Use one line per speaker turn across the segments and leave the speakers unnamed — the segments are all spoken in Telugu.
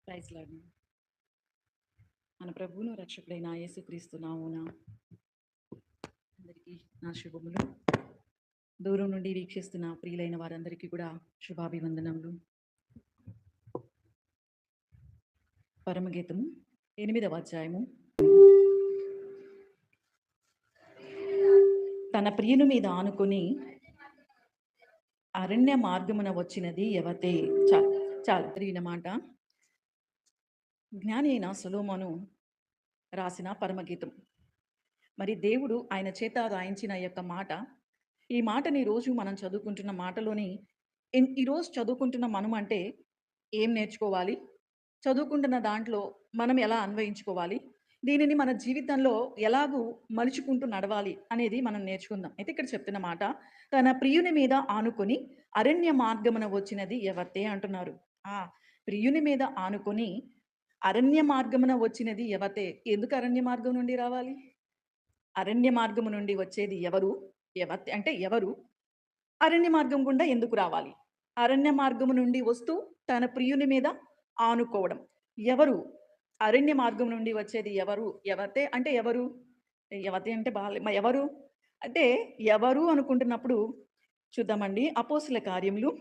Praise lord. మన ప్రభువును రక్షకుడైన యేసుక్రీస్తు నామమున అందరికీ నా శుభములు. దూరం నుండి వీక్షిస్తున్న ప్రియులైన వారందరికీ కూడా శుభాభివందనములు. పరమగీతము 8వ అధ్యాయము. తన ప్రియుని మీద ఆనుకొని అరణ్య మార్గమున వచ్చినది ఎవతే. చాలు తిరిగిన మాట. జ్ఞాని అయిన సొలొమోను రాసిన పరమగీతం. మరి దేవుడు ఆయన చేత రాయించిన యొక్క మాట, ఈ మాటని రోజు మనం చదువుకుంటున్న మాటలోని ఈరోజు చదువుకుంటున్న మనం అంటే ఏం నేర్చుకోవాలి, చదువుకుంటున్న దాంట్లో మనం ఎలా అన్వయించుకోవాలి, దీనిని మన జీవితంలో ఎలాగూ మలుచుకుంటూ నడవాలి అనేది మనం నేర్చుకుందాం. అయితే ఇక్కడ చెప్తున్న మాట, తన ప్రియుని మీద ఆనుకొని అరణ్య మార్గమున వచ్చినది ఎవతే అంటున్నారు. ఆ ప్రియుని మీద ఆనుకొని అరణ్య మార్గమున వచ్చినది ఎవతే. ఎందుకు అరణ్య మార్గం నుండి రావాలి? అరణ్య మార్గము నుండి వచ్చేది ఎవరు? ఎవతే అంటే ఎవరు? అరణ్య మార్గం గుండా ఎందుకు రావాలి? అరణ్య మార్గము నుండి వస్తూ తన ప్రియుని మీద ఆనుకోవడం ఎవరు? అరణ్య మార్గం నుండి వచ్చేది ఎవరు? ఎవతే అంటే ఎవరు? ఎవతే అంటే ఎవరు అంటే ఎవరు అనుకుంటున్నప్పుడు చూద్దామండి. అపోస్తుల కార్యములు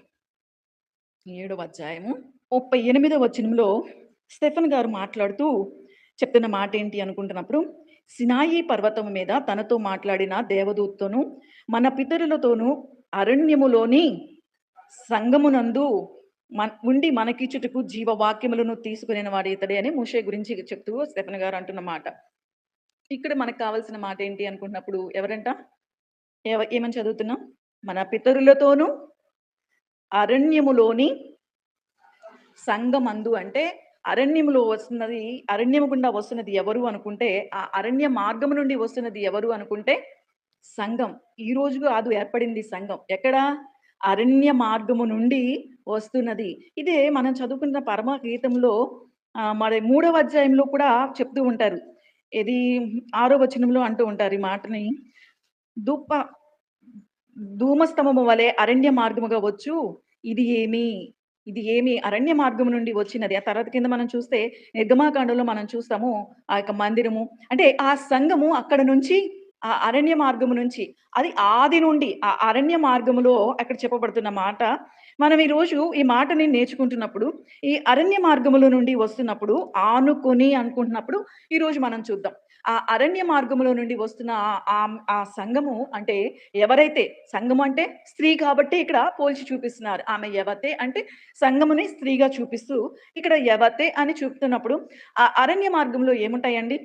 7వ అధ్యాయము 38వ వచనంలో స్టెఫెన్ గారు మాట్లాడుతూ చెప్తున్న మాట ఏంటి అనుకుంటున్నప్పుడు, సినాయి పర్వతం మీద తనతో మాట్లాడిన దేవదూతను మన పితరులతోనూ అరణ్యములోని సంగమునందు ఉండి మనకిచ్చుటకు జీవవాక్యములను తీసుకునే వాడు ఇతడే అని మోషే గురించి చెప్తూ స్టెఫెన్ గారు అంటున్న మాట. ఇక్కడ మనకు కావాల్సిన మాట ఏంటి అనుకున్నప్పుడు ఎవరంట? ఏమని చదువుతున్నాం? మన పితరులతోనూ అరణ్యములోని సంగమందు అంటే అరణ్యములో వస్తున్నది, అరణ్యము గుండా వస్తున్నది ఎవరు అనుకుంటే, ఆ అరణ్య మార్గము నుండి వస్తున్నది ఎవరు అనుకుంటే సంఘం. ఈ రోజు కాదు ఏర్పడింది సంఘం. ఎక్కడ? అరణ్య మార్గము నుండి వస్తున్నది. ఇదే మనం చదువుకున్న పరమ గీతంలో మరి 3వ అధ్యాయంలో కూడా చెప్తూ ఉంటారు. ఇది 6వ వచనంలో అంటూ ఉంటారు ఈ మాటని. ధూప ధూమస్తమము వలె అరణ్య మార్గముగా వచ్చు ఇది ఏమి, ఇది ఏమి అరణ్య మార్గం నుండి వచ్చినది. ఆ తర్వాత కింద మనం చూస్తే నిర్గమాకాండంలో మనం చూస్తాము ఆ యొక్క మందిరము అంటే ఆ సంఘము అక్కడ నుంచి ఆ అరణ్య మార్గము నుంచి, అది ఆది నుండి ఆ అరణ్య మార్గములో అక్కడ చెప్పబడుతున్న మాట. మనం ఈరోజు ఈ మాటని నేర్చుకుంటున్నప్పుడు, ఈ అరణ్య మార్గములో నుండి వస్తున్నప్పుడు ఆనుకొని అనుకుంటున్నప్పుడు ఈరోజు మనం చూద్దాం. ఆ అరణ్య మార్గములో నుండి వస్తున్న ఆ సంఘము అంటే ఎవరైతే, సంఘం అంటే స్త్రీ కాబట్టి ఇక్కడ పోల్చి చూపిస్తున్నారు. ఆమె ఎవతే అంటే సంఘముని స్త్రీగా చూపిస్తూ ఇక్కడ ఎవతే అని చూపుతున్నప్పుడు ఆ అరణ్య మార్గంలో ఏముంటాయండి?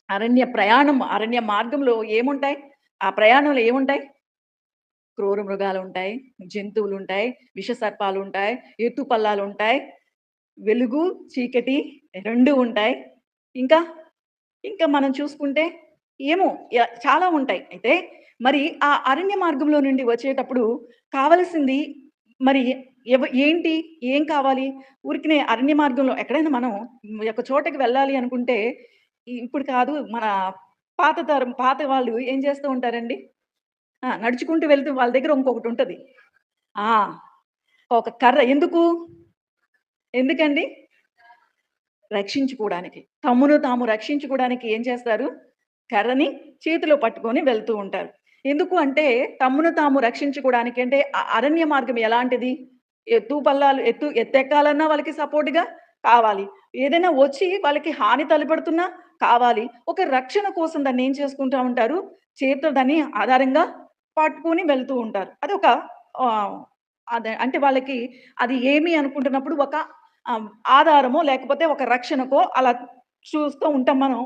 అరణ్య మార్గంలో ఏముంటాయి? ఆ ప్రయాణంలో ఏముంటాయి? క్రూర మృగాలుంటాయి, జంతువులుంటాయి, విషసర్పాలుంటాయి, ఎత్తుపల్లాలుంటాయి, వెలుగు, చీకటి 2 ఉంటాయి. ఇంకా, ఇంకా మనం చూసుకుంటే ఏమో చాలా ఉంటాయి. అయితే మరి ఆ అరణ్య మార్గంలో నుండి వచ్చేటప్పుడు కావలసింది మరి ఏంటి? ఏం కావాలి? ఊరికనే అరణ్య మార్గంలో ఎక్కడైనా మనం ఒక చోటకి వెళ్ళాలి అనుకుంటే ఇప్పుడు కాదు, మన పాత వాళ్ళు ఏం చేస్తూ ఉంటారండి? నడుచుకుంటూ వెళ్తూ వాళ్ళ దగ్గర ఇంకొకటుంటది. ఆ! ఒక కర్ర. ఎందుకండి? రక్షించుకోవడానికి. తమ్మును తాము రక్షించుకోవడానికి ఏం చేస్తారు? కర్రని చేతిలో పట్టుకొని వెళ్తూ ఉంటారు. ఎందుకు అంటే తమ్మును తాము రక్షించుకోవడానికి. అంటే అరణ్య మార్గం ఎలాంటిది? ఎత్తెక్కాలన్నా వాళ్ళకి సపోర్ట్‌గా కావాలి. ఏదైనా వచ్చి వాళ్ళకి హాని తలపెడుతున్నా కావాలి. ఒక రక్షణ కోసం దాన్నేం చేసుకుంటా ఉంటారు? చేత్తో దాన్ని ఆధారంగా పట్టుకొని వెళ్తూ ఉంటారు. అదొక ఆహ్, అంటే వాళ్ళకి అది ఏమి అనుకుంటున్నప్పుడు ఒక ఆధారమో లేకపోతే ఒక రక్షణకో అలా చూస్తూ ఉంటాం మనం.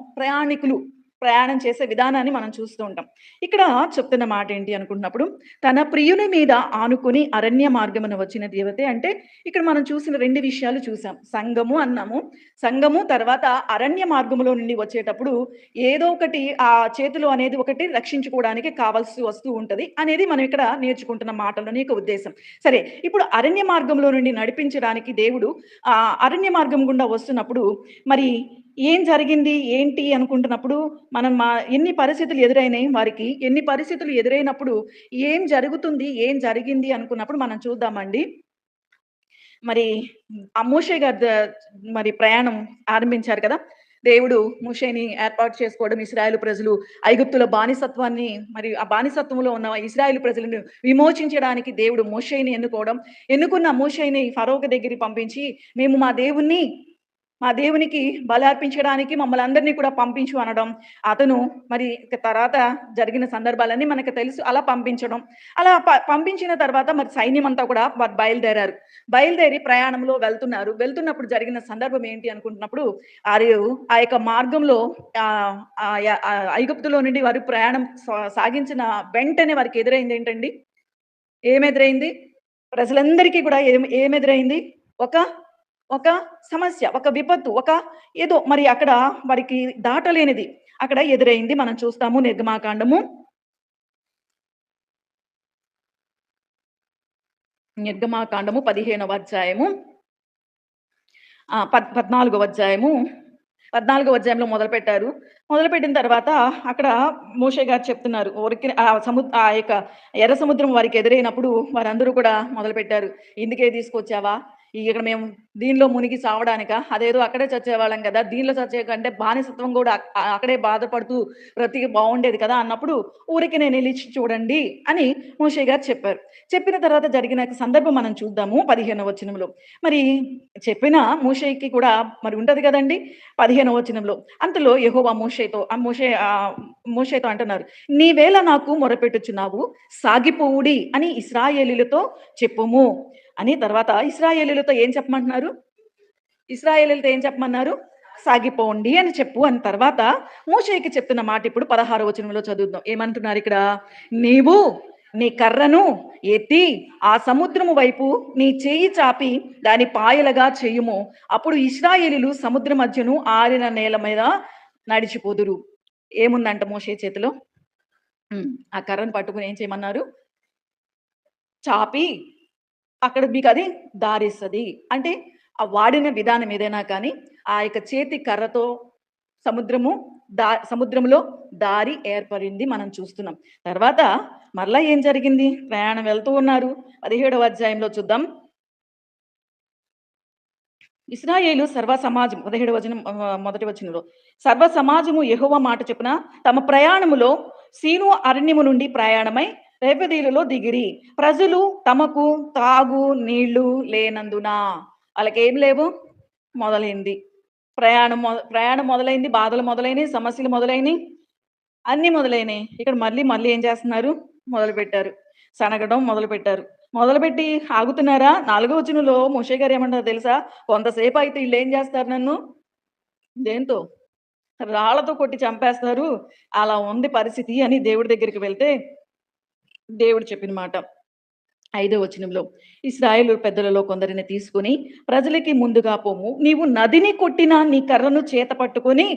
ప్రయాణం చేసే విధానాన్ని మనం చూస్తూ ఉంటాం. ఇక్కడ చెప్తున్న మాట ఏంటి అనుకుంటున్నప్పుడు, తన ప్రియుని మీద ఆనుకొని అరణ్య మార్గమున వచ్చిన దేవతే అంటే ఇక్కడ మనం చూసిన 2 విషయాలు చూసాం. సంఘము అన్నాము. సంఘము తర్వాత అరణ్య మార్గములో నుండి వచ్చేటప్పుడు ఏదో ఒకటి ఆ చేతిలో అనేది ఒకటి రక్షించుకోవడానికి కావాల్సి వస్తూ ఉంటది అనేది మనం ఇక్కడ నేర్చుకుంటున్న మాటలోని యొక్క ఉద్దేశం. సరే, ఇప్పుడు అరణ్య మార్గంలో నుండి నడిపించడానికి దేవుడు అరణ్య మార్గం గుండా వస్తున్నప్పుడు మరి ఏం జరిగింది? ఏంటి అనుకుంటున్నప్పుడు మనం ఎన్ని పరిస్థితులు ఎదురైనాయి వారికి, ఎన్ని పరిస్థితులు ఎదురైనప్పుడు ఏం జరుగుతుంది? ఏం జరిగింది? అనుకున్నప్పుడు మనం చూద్దామండి. మరి ఆ మోషే గారు మరి ప్రయాణం ఆరంభించారు కదా! దేవుడు మోషేని ఏర్పాటు చేసుకోవడం, ఇశ్రాయేలు ప్రజలు ఐగుప్తుల బానిసత్వాన్ని మరి ఆ బానిసత్వంలో ఉన్న ఇశ్రాయేలు ప్రజలను విమోచించడానికి దేవుడు మోషేని ఎన్నుకోవడం, ఎన్నుకున్న మోషేని ఫరోకి దగ్గరికి పంపించి, "మేము మా దేవునికి బలి అర్పించడానికి మమ్మల్నందరినీ కూడా పంపించు" అనడం. అతను మరి ఇక తర్వాత జరిగిన సందర్భాలన్నీ మనకు తెలుసు. అలా పంపించడం. అలా పంపించిన తర్వాత మరి సైన్యమంతా కూడా బయలుదేరారు. బయలుదేరి ప్రయాణంలో వెళ్తున్నారు. వెళ్తున్నప్పుడు జరిగిన సందర్భం ఏంటి అనుకుంటున్నప్పుడు, ఆరు ఆ యొక్క మార్గంలో ఐగుప్తులో నుండి వారు ప్రయాణం సాగించిన వెంటనే వారికి ఎదురైంది ఏంటండి? ఏమెదురైంది? ప్రజలందరికీ కూడా ఏమెదురైంది? ఒక ఒక సమస్య, ఒక విపత్తు, ఏదో మరి అక్కడ వారికి దాటలేనిది అక్కడ ఎదురైంది. మనం చూస్తాము నిర్గమాకాండము 15వ అధ్యాయము 14వ అధ్యాయము 14వ అధ్యాయంలో మొదలుపెట్టారు. మొదలుపెట్టిన తర్వాత అక్కడ మోషే గారు చెప్తున్నారు. ఊరికే ఆ యొక్క ఎర్ర సముద్రం వారికి ఎదురైనప్పుడు వారందరూ కూడా మొదలుపెట్టారు. "ఇందుకే తీసుకొచ్చావా? ఇక్కడ మేము దీనిలో మునిగి చావడానికా? అదేదో అక్కడే చచ్చేవాళ్ళం కదా! దీనిలో చచ్చే కంటే బానిసత్వం కూడా అక్కడే బాధపడుతూ బ్రతికి బావుండేది కదా!" అన్నప్పుడు "ఊరికనే నిలిచి చూడండి" అని మోషే గారు చెప్పారు. చెప్పిన తర్వాత జరిగిన సందర్భం మనం చూద్దాము 15వ వచనంలో. మరి చెప్పిన మోషేకి కూడా మరి ఉంటది కదండీ! 15వ వచనంలో. అంతలో యెహోవా మోషేతో అంటున్నారు. "నీవేళ నాకు మొరపెట్టుచున్నావు? సాగిపోవుడి అని ఇశ్రాయేలీయులతో చెప్పుము" అని తర్వాత ఇశ్రాయేలీయులతో ఏం చెప్పమంటున్నారు? ఇశ్రాయేలీయులతో ఏం చెప్పమన్నారు? సాగిపోండి అని చెప్పు అని తర్వాత మోషేకి చెప్తున్న మాట ఇప్పుడు 16వ వచనంలో చదువుదాం. ఏమంటున్నారిక్కడ? "నీవు నీ కర్రను ఎత్తి ఆ సముద్రము వైపు నీ చెయ్యి చాపి దాని పాయలుగా చెయ్యుము. అప్పుడు ఇశ్రాయేలీయులు సముద్ర మధ్యను ఆరిన నేల మీద నడిచిపోదురు." ఏముందంట మోషే చేతిలో? హ్మ్. ఆ కర్రను పట్టుకొని ఏం చేయమన్నారు? చాపి అక్కడ మీకది దారిస్తది. అంటే ఆ వాడిన విధానం ఏదైనా కానీ, ఆ యొక్క చేతి కర్రతో సముద్రము సముద్రంలో దారి ఏర్పడింది మనం చూస్తున్నాం. తర్వాత మరలా ఏం జరిగింది? ప్రయాణం వెళ్తూ ఉన్నారు. 17వ అధ్యాయంలో చూద్దాం. ఇశ్రాయేలు సర్వ సమాజం 17 వచనం మొదటి వచనంలో. సర్వ సమాజము యెహోవా మాట చొప్పున తమ ప్రయాణములో సీను అరణ్యము నుండి ప్రయాణమై రేఫదీలులో దిగిరి. ప్రజలు తమకు తాగు నీళ్లు లేనందున వాళ్ళకేం లేవు మొదలైంది. ప్రయాణం మొదలైంది. బాధలు మొదలైనయి. సమస్యలు మొదలైనయి. అన్నీ మొదలైనయి. ఇక్కడ మళ్ళీ ఏం చేస్తున్నారు? మొదలుపెట్టారు. సనగడం మొదలుపెట్టారు. మొదలుపెట్టి ఆగుతున్నారా? 4 వచనంలో మోషే గారు ఏమంటారో తెలుసా? "కొంతసేపయితే ఈళ్ళేం చేస్తారు నన్ను? దేనితో? రాళ్ళతో కొట్టి చంపేస్తారు. అలా ఉంది పరిస్థితి" అని దేవుడి దగ్గరికి వెళ్తే, దేవుడు చెప్పిన మాట 5వ వచనంలో, "ఇశ్రాయేలు పెద్దలలో కొందరిని తీసుకొని ప్రజలకి ముందుగా పొమ్ము. నీవు నదిని కొట్టిన నీ కర్రను చేత పట్టుకొని"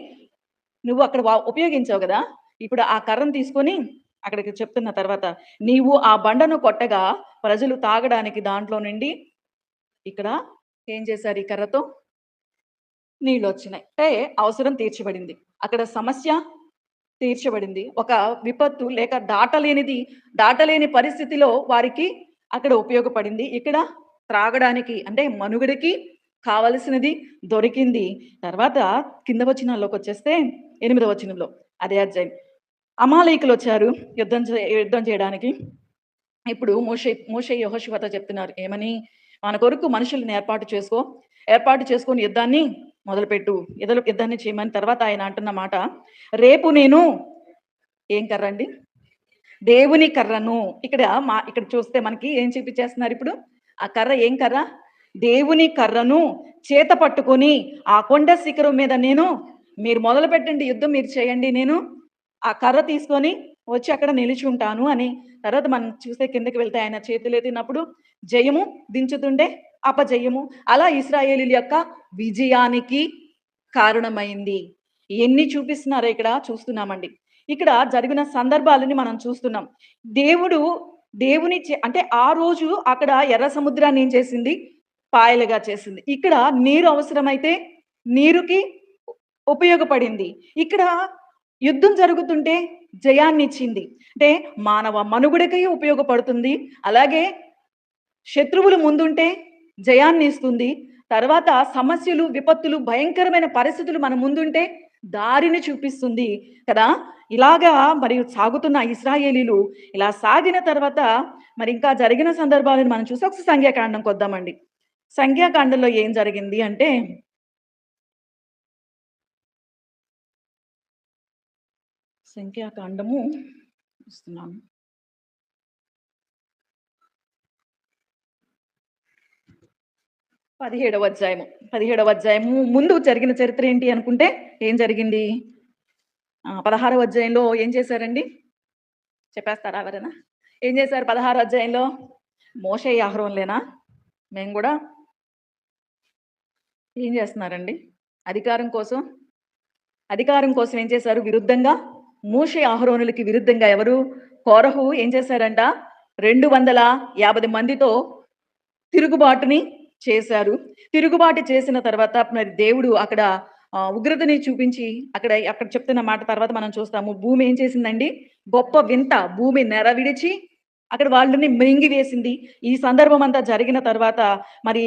నువ్వు అక్కడ ఉపయోగించావు గదా! ఇప్పుడు ఆ కర్రను తీసుకొని అక్కడికి చెప్తున్న తర్వాత, "నీవు ఆ బండను కొట్టగా ప్రజలు తాగడానికి దాంట్లో నుండి" ఇక్కడ ఏం చేశారు ఈ కర్రతో? నీళ్ళొచ్చినాయి. అంటే అవసరం తీర్చబడింది. అక్కడ సమస్య తీర్చబడింది. ఒక విపత్తు లేక దాటలేని పరిస్థితిలో వారికి అక్కడ ఉపయోగపడింది. ఇక్కడ త్రాగడానికి అంటే మనుగడకి కావలసినది దొరికింది. తర్వాత కింద వచనాల్లోకొచ్చేస్తే 8వ వచనంలో అదే అధ్యాయం. అమాలేకులొచ్చారు యుద్ధం చేయడానికి. ఇప్పుడు మోషే యెహోషువతో చెప్తున్నారు. ఏమని? "మన కొరకు మనుషుల్ని ఏర్పాటు చేసుకొని యుద్ధాన్ని మొదలుపెట్టు. యుద్ధాన్ని చేయమని" తర్వాత ఆయన అంటున్న మాట, "రేపు నేను" ఏం కర్రండి? దేవుని కర్రను. ఇక్కడ చూస్తే మనకి ఏం చూపించేస్తున్నారిప్పుడు? ఆ కర్ర ఏం కర్ర? దేవుని కర్రను చేత పట్టుకొని, ఆ కొండ శిఖరం మీద మీరు మొదలుపెట్టండి యుద్ధం మీరు చేయండి. నేను ఆ కర్ర తీసుకొని వచ్చి అక్కడ నిలిచుంటాను అని. తర్వాత మనం చూస్తే కిందకి వెళ్తే ఆయన చేతులెత్తినప్పుడు జయము, దించుతుండే అపజయము. అలా ఇశ్రాయేలీయుల యొక్క విజయానికి కారణమైంది. ఎన్ని చూపిస్తున్నారో ఇక్కడ చూస్తున్నామండి. ఇక్కడ జరిగిన సందర్భాలని మనం చూస్తున్నాం. దేవుడు అంటే ఆ రోజు అక్కడ ఎర్ర సముద్రాన్ని ఏం చేసింది? పాయలుగా చేసింది. ఇక్కడ నీరు అవసరమైతే నీరుకి ఉపయోగపడింది. ఇక్కడ యుద్ధం జరుగుతుంటే జయాన్నిచ్చింది. అంటే మానవ మనుగడకి ఉపయోగపడుతుంది. అలాగే శత్రువులు ముందుంటే జయాన్ని ఇస్తుంది. తర్వాత సమస్యలు, విపత్తులు, భయంకరమైన పరిస్థితులు మన ముందుంటే దారిని చూపిస్తుంది కదా! ఇలాగా మరి సాగుతున్న ఇశ్రాయేలీలు ఇలా సాగిన తర్వాత మరి ఇంకా జరిగిన సందర్భాలను మనం చూసి ఒకసారి సంఖ్యాకాండంకొద్దామండి. సంఖ్యాకాండంలో ఏం జరిగింది అంటే సంఖ్యాకాండము ఇస్తున్నాను. 17వ అధ్యాయము. 17వ అధ్యాయము ముందు జరిగిన చరిత్ర ఏంటి అనుకుంటే ఏం జరిగింది? 16వ అధ్యాయంలో ఏం చేశారండి? చెప్పేస్తారా ఎవరైనా? ఏం చేశారు 16 అధ్యాయంలో? మోషే, అహరోన్‌లేనా? మేము గూడా ఏం చేస్తున్నారండి? అధికారం కోసం, అధికారం కోసం ఏం చేశారు? విరుద్ధంగా మోషే, అహరోనులకి విరుద్ధంగా ఎవరు? కోరహు ఏం చేశారంట? 250 మందితో తిరుగుబాటుని చేశారు. తిరుగుబాటు చేసిన తర్వాత మరి దేవుడు అక్కడ ఉగ్రతని చూపించి అక్కడ చెప్తున్న మాట తర్వాత మనం చూస్తాము. భూమి ఏం చేసిందండి? గొప్ప వింత. భూమి నెర విడిచి అక్కడ వాళ్ళని మింగివేసింది. ఈ సందర్భం అంతా జరిగిన తర్వాత మరి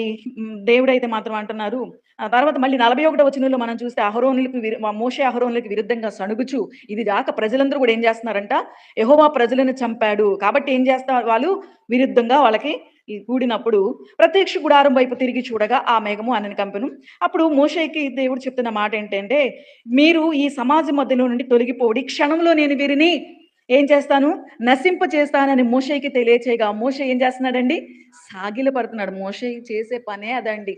దేవుడైతే మాత్రం అంటున్నారు. తర్వాత మళ్ళీ 41వ వచనంలో మనం చూస్తే మోషే అహరోనులకి విరుద్ధంగా సణుగుచు ఇది గాక ప్రజలందరూ కూడా ఏం చేస్తున్నారంట? యెహోవా ప్రజలను చంపాడు. కాబట్టి ఏం చేస్తారు వాళ్ళు? విరుద్ధంగా వాళ్ళకి ఈ కూడినప్పుడు ప్రత్యక్ష గుడారం వైపు తిరిగి చూడగా ఆ మేఘము ఆయనను కంపెను. అప్పుడు మోషేకి దేవుడు చెప్తున్న మాట ఏంటంటే, మీరు ఈ సమాజం మధ్యలో నుండి తొలగిపోడి క్షణంలో నేను వీరిని ఏం చేస్తాను? నశింప చేస్తానని మోషేకి తెలియచేయగా మోషే ఏం చేస్తున్నాడండి? సాగిలపడుతున్నాడు. మోషే చేసే పనే అదండి.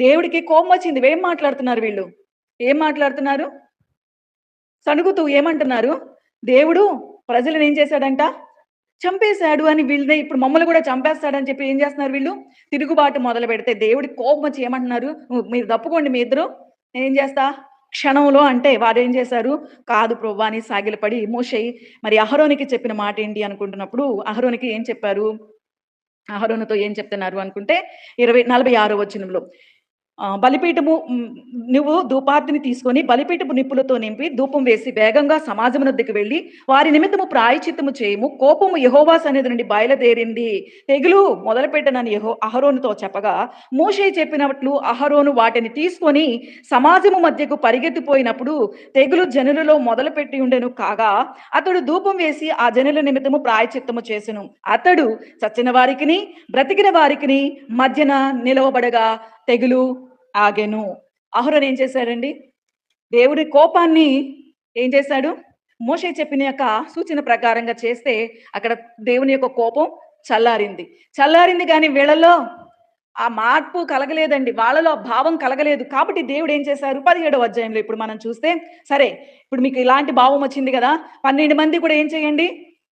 దేవుడికి కోపం వచ్చింది. ఏం మాట్లాడుతున్నారు వీళ్ళు? ఏం మాట్లాడుతున్నారు? సణుగుతూ ఏమంటున్నారు? దేవుడు ప్రజలను ఏం చేశాడంట? చంపేశాడు అని వీళ్ళనే ఇప్పుడు మమ్మల్ని కూడా చంపేస్తాడని చెప్పి ఏం చేస్తున్నారు వీళ్ళు? తిరుగుబాటు మొదలుపెడితే దేవుడికి కోపం వచ్చి ఏమంటున్నారు? మీరు తప్పుకోండి మీ ఇద్దరు. నేనేం చేస్తా? క్షణంలో అంటే వారేం చేశారు? కాదు ప్రభువా అని సాగిలపడి మోషే మరి అహరోనుకి చెప్పిన మాట ఏంటి అనుకుంటున్నప్పుడు అహరోనుకి ఏం చెప్పారు? అహరోనుతో ఏం చెప్తున్నారు అనుకుంటే 46వ వచనంలో బలిపీఠము నువ్వు ధూపార్తిని తీసుకొని బలిపీఠపు నిప్పులతో నింపి ధూపం వేసి వేగంగా సమాజమునొద్దకు వెళ్ళి వారి నిమిత్తము ప్రాయశ్చిత్తము చేయము. కోపము యెహోవా సన్నిధి నుండి బయలుదేరింది. తెగులు మొదలుపెట్టనని అహరోనుతో చెప్పగా మోషే చెప్పినట్లు అహరోను వాటిని తీసుకొని సమాజము మధ్యకు పరిగెత్తిపోయినప్పుడు తెగులు జనులలో మొదలుపెట్టి ఉండెను కాగా అతడు ధూపం వేసి ఆ జనుల నిమిత్తము ప్రాయశ్చిత్తము చేసెను. అతడు చచ్చిన వారికిని బ్రతికిన వారికిని మధ్యన నిలవబడగా తెగులు ఆగెను. అహరోను ఏం చేశాడండి? దేవుడి కోపాన్ని ఏం చేశాడు? మోషే చెప్పిన యొక్క సూచన ప్రకారంగా చేస్తే అక్కడ దేవుని యొక్క కోపం చల్లారింది. చల్లారింది గానీ వీళ్ళలో ఆ మార్పు కలగలేదండి. వాళ్ళలో ఆ భావం కలగలేదు. కాబట్టి దేవుడు ఏం చేశారు? 17వ అధ్యాయంలో ఇప్పుడు మనం చూస్తే సరే ఇప్పుడు మీకు ఇలాంటి భావం వచ్చింది గదా! 12 మంది కూడా ఏం చేయండి?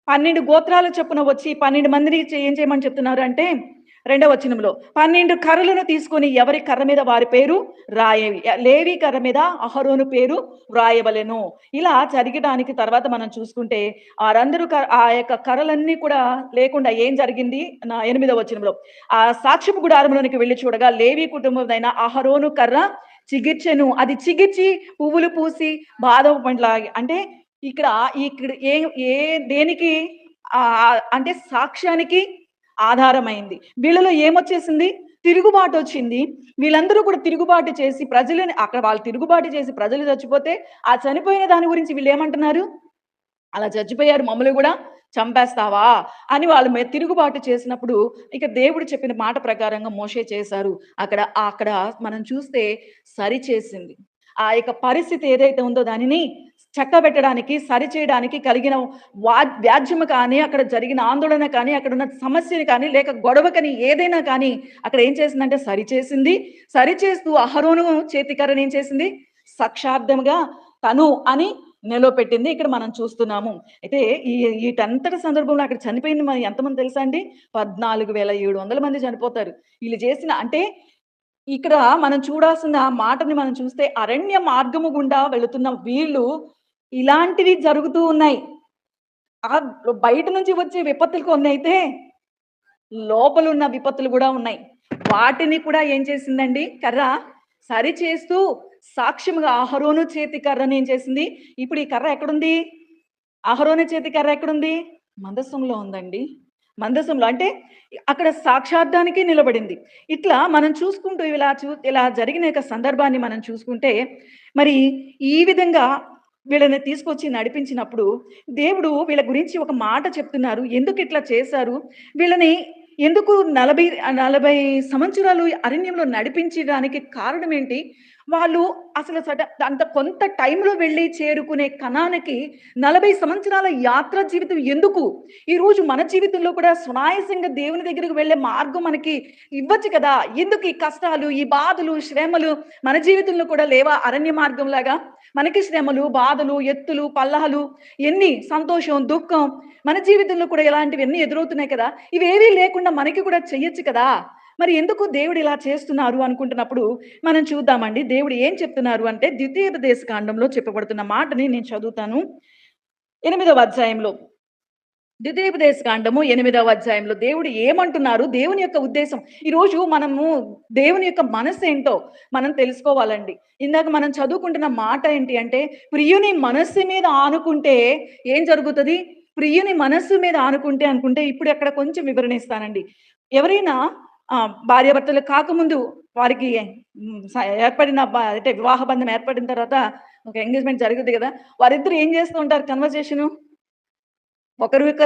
12 గోత్రాల చొప్పున వచ్చి 12 మందిని ఏం చేయమని చెప్తున్నారు అంటే రెండవ వచనంలో 12 కర్రలను తీసుకొని ఎవరి కర్ర మీద వారి పేరు రాయేవి. లేవి కర్ర మీద అహరోను పేరు వ్రాయవలెను. ఇలా జరగడానికి తర్వాత మనం చూసుకుంటే వారందరూ ఆ యొక్క కర్రలన్నీ కూడా లేకుండా ఏం జరిగింది? 8వ వచనంలో ఆ సాక్ష్యపు గుడారంలోనికి వెళ్లి చూడగా లేవి కుటుంబమైన అహరోను కర్ర చిగిర్చెను. అది చిగిర్చి పువ్వులు పూసి బాదం పండ్లాగా అంటే ఇక్కడ ఇక్కడ ఏ ఏ దేనికి అంటే సాక్ష్యానికి ఆధారమైంది. వీళ్ళలో ఏమొచ్చేసింది? తిరుగుబాటొచ్చింది. వీళ్ళందరూ కూడా తిరుగుబాటు చేసి ప్రజలని అక్కడ వాళ్ళు తిరుగుబాటు చేసి ప్రజలు చచ్చిపోతే, ఆ చనిపోయిన దాని గురించి వీళ్ళేమంటున్నారు? అలా చచ్చిపోయారు మమ్మల్ని గూడా చంపేస్తావా? అని వాళ్ళ మీద తిరుగుబాటు చేసినప్పుడు, ఇక దేవుడు చెప్పిన మాట ప్రకారంగా మోషే చేశారు. అక్కడ అక్కడ మనం చూస్తే సరిచేసింది. ఆ యొక్క పరిస్థితి ఏదైతే ఉందో దానిని చక్కబెట్టడానికి, సరిచేయడానికి కలిగిన వ్యాజ్యము కానీ, అక్కడ జరిగిన ఆందోళన కానీ, అక్కడున్న సమస్యని కానీ, లేక గొడవకని ఏదైనా కానీ అక్కడ ఏం చేసిందంటే సరిచేసింది. సరిచేస్తూ అహరోను చేతికర్రని ఏం చేసింది? సాక్షార్థముగా తను అని నిలవపెట్టింది ఇక్కడ మనం చూస్తున్నాము. అయితే ఈటంతటి సందర్భంలో అక్కడ చనిపోయింది మరి ఎంతమంది తెలుసా అండి? 14,700 మంది చనిపోతారు. వీళ్ళు చేసిన అంటే ఇక్కడ మనం చూడాల్సిన మాటని మనం చూస్తే అరణ్య మార్గము గుండా వెళుతున్న వీళ్ళు ఇలాంటివి జరుగుతూ ఉన్నాయి. బయట నుంచి వచ్చే విపత్తులు కొన్నైతే లోపలున్న విపత్తులు గూడా ఉన్నాయి. వాటిని కూడా ఏం చేసిందండి కర్ర సరిచేస్తూ సాక్ష్యముగా అహరోను చేతి కర్రని ఏం చేసింది? ఇప్పుడు ఈ కర్ర ఎక్కడుంది? అహరోను చేతి కర్ర ఎక్కడుంది? మందసంలో ఉందండి. మందసంలో అంటే అక్కడ సాక్షార్థానికి నిలబడింది. ఇట్లా మనం చూసుకుంటూ ఇలా జరిగిన యొక్క సందర్భాన్ని మనం చూసుకుంటే, మరి ఈ విధంగా వీళ్ళని తీసుకొచ్చి నడిపించినప్పుడు, దేవుడు వీళ్ళ గురించి ఒక మాట చెప్తున్నారు. ఎందుకిట్లా చేశారు? వీళ్ళని ఎందుకు 40 సంవత్సరాలు అరణ్యంలో నడిపించడానికి కారణం ఏంటి? వాళ్ళు అసలు అంత కొంత టైంలో వెళ్లి చేరుకునే కనానికి 40 సంవత్సరాల యాత్ర జీవితం ఎందుకు? ఈరోజు మన జీవితంలో కూడా సునాయాసంగా దేవుని దగ్గరికి వెళ్ళే మార్గం మనకి ఇవ్వచ్చు కదా! ఎందుకు ఈ కష్టాలు, ఈ బాధలు, శ్రమలు మన జీవితంలో కూడా లేవా అరణ్య మార్గంలాగా? మనకి శ్రమలు, బాధలు, ఎత్తులు, పల్లాలు ఎన్ని సంతోషం, దుఃఖం మన జీవితంలో కూడా ఇలాంటివన్నీ ఎదురవుతున్నాయి కదా! ఇవేవీ లేకుండా మనకి కూడా చెయ్యొచ్చు కదా! మరి ఎందుకు దేవుడు ఇలా చేస్తున్నారు అనుకుంటున్నప్పుడు మనం చూద్దామండి. దేవుడు ఏం చెప్తున్నారు అంటే ద్వితీయోపదేశ కాండంలో చెప్పబడుతున్న మాటని నేను చదువుతాను. 8వ అధ్యాయంలో ద్వితీయోపదేశ కాండము 8వ అధ్యాయంలో దేవుడు ఏమంటున్నారు? దేవుని యొక్క ఉద్దేశం. ఈరోజు మనము దేవుని యొక్క మనస్సేంటో మనం తెలుసుకోవాలండి. ఇందాక మనం చదువుకుంటున్న మాట ఏంటి అంటే, ప్రియుని మనస్సు మీద ఆనుకుంటే ఏం జరుగుతది? ప్రియుని మనస్సు మీద ఆనుకుంటే అనుకుంటే ఇప్పుడు అక్కడ కొంచెం వివరణ ఇస్తానండి. ఎవరైనా భార్యాభర్తలు కాకముందు వారికి ఏర్పడిన అంటే వివాహ బంధం ఏర్పడిన తర్వాత ఒక ఎంగేజ్‌మెంట్ జరుగుద్ది గదా! వారిద్దరూ ఏం చేస్తూ ఉంటారు కన్వర్జేషను? ఒకరు యొక్క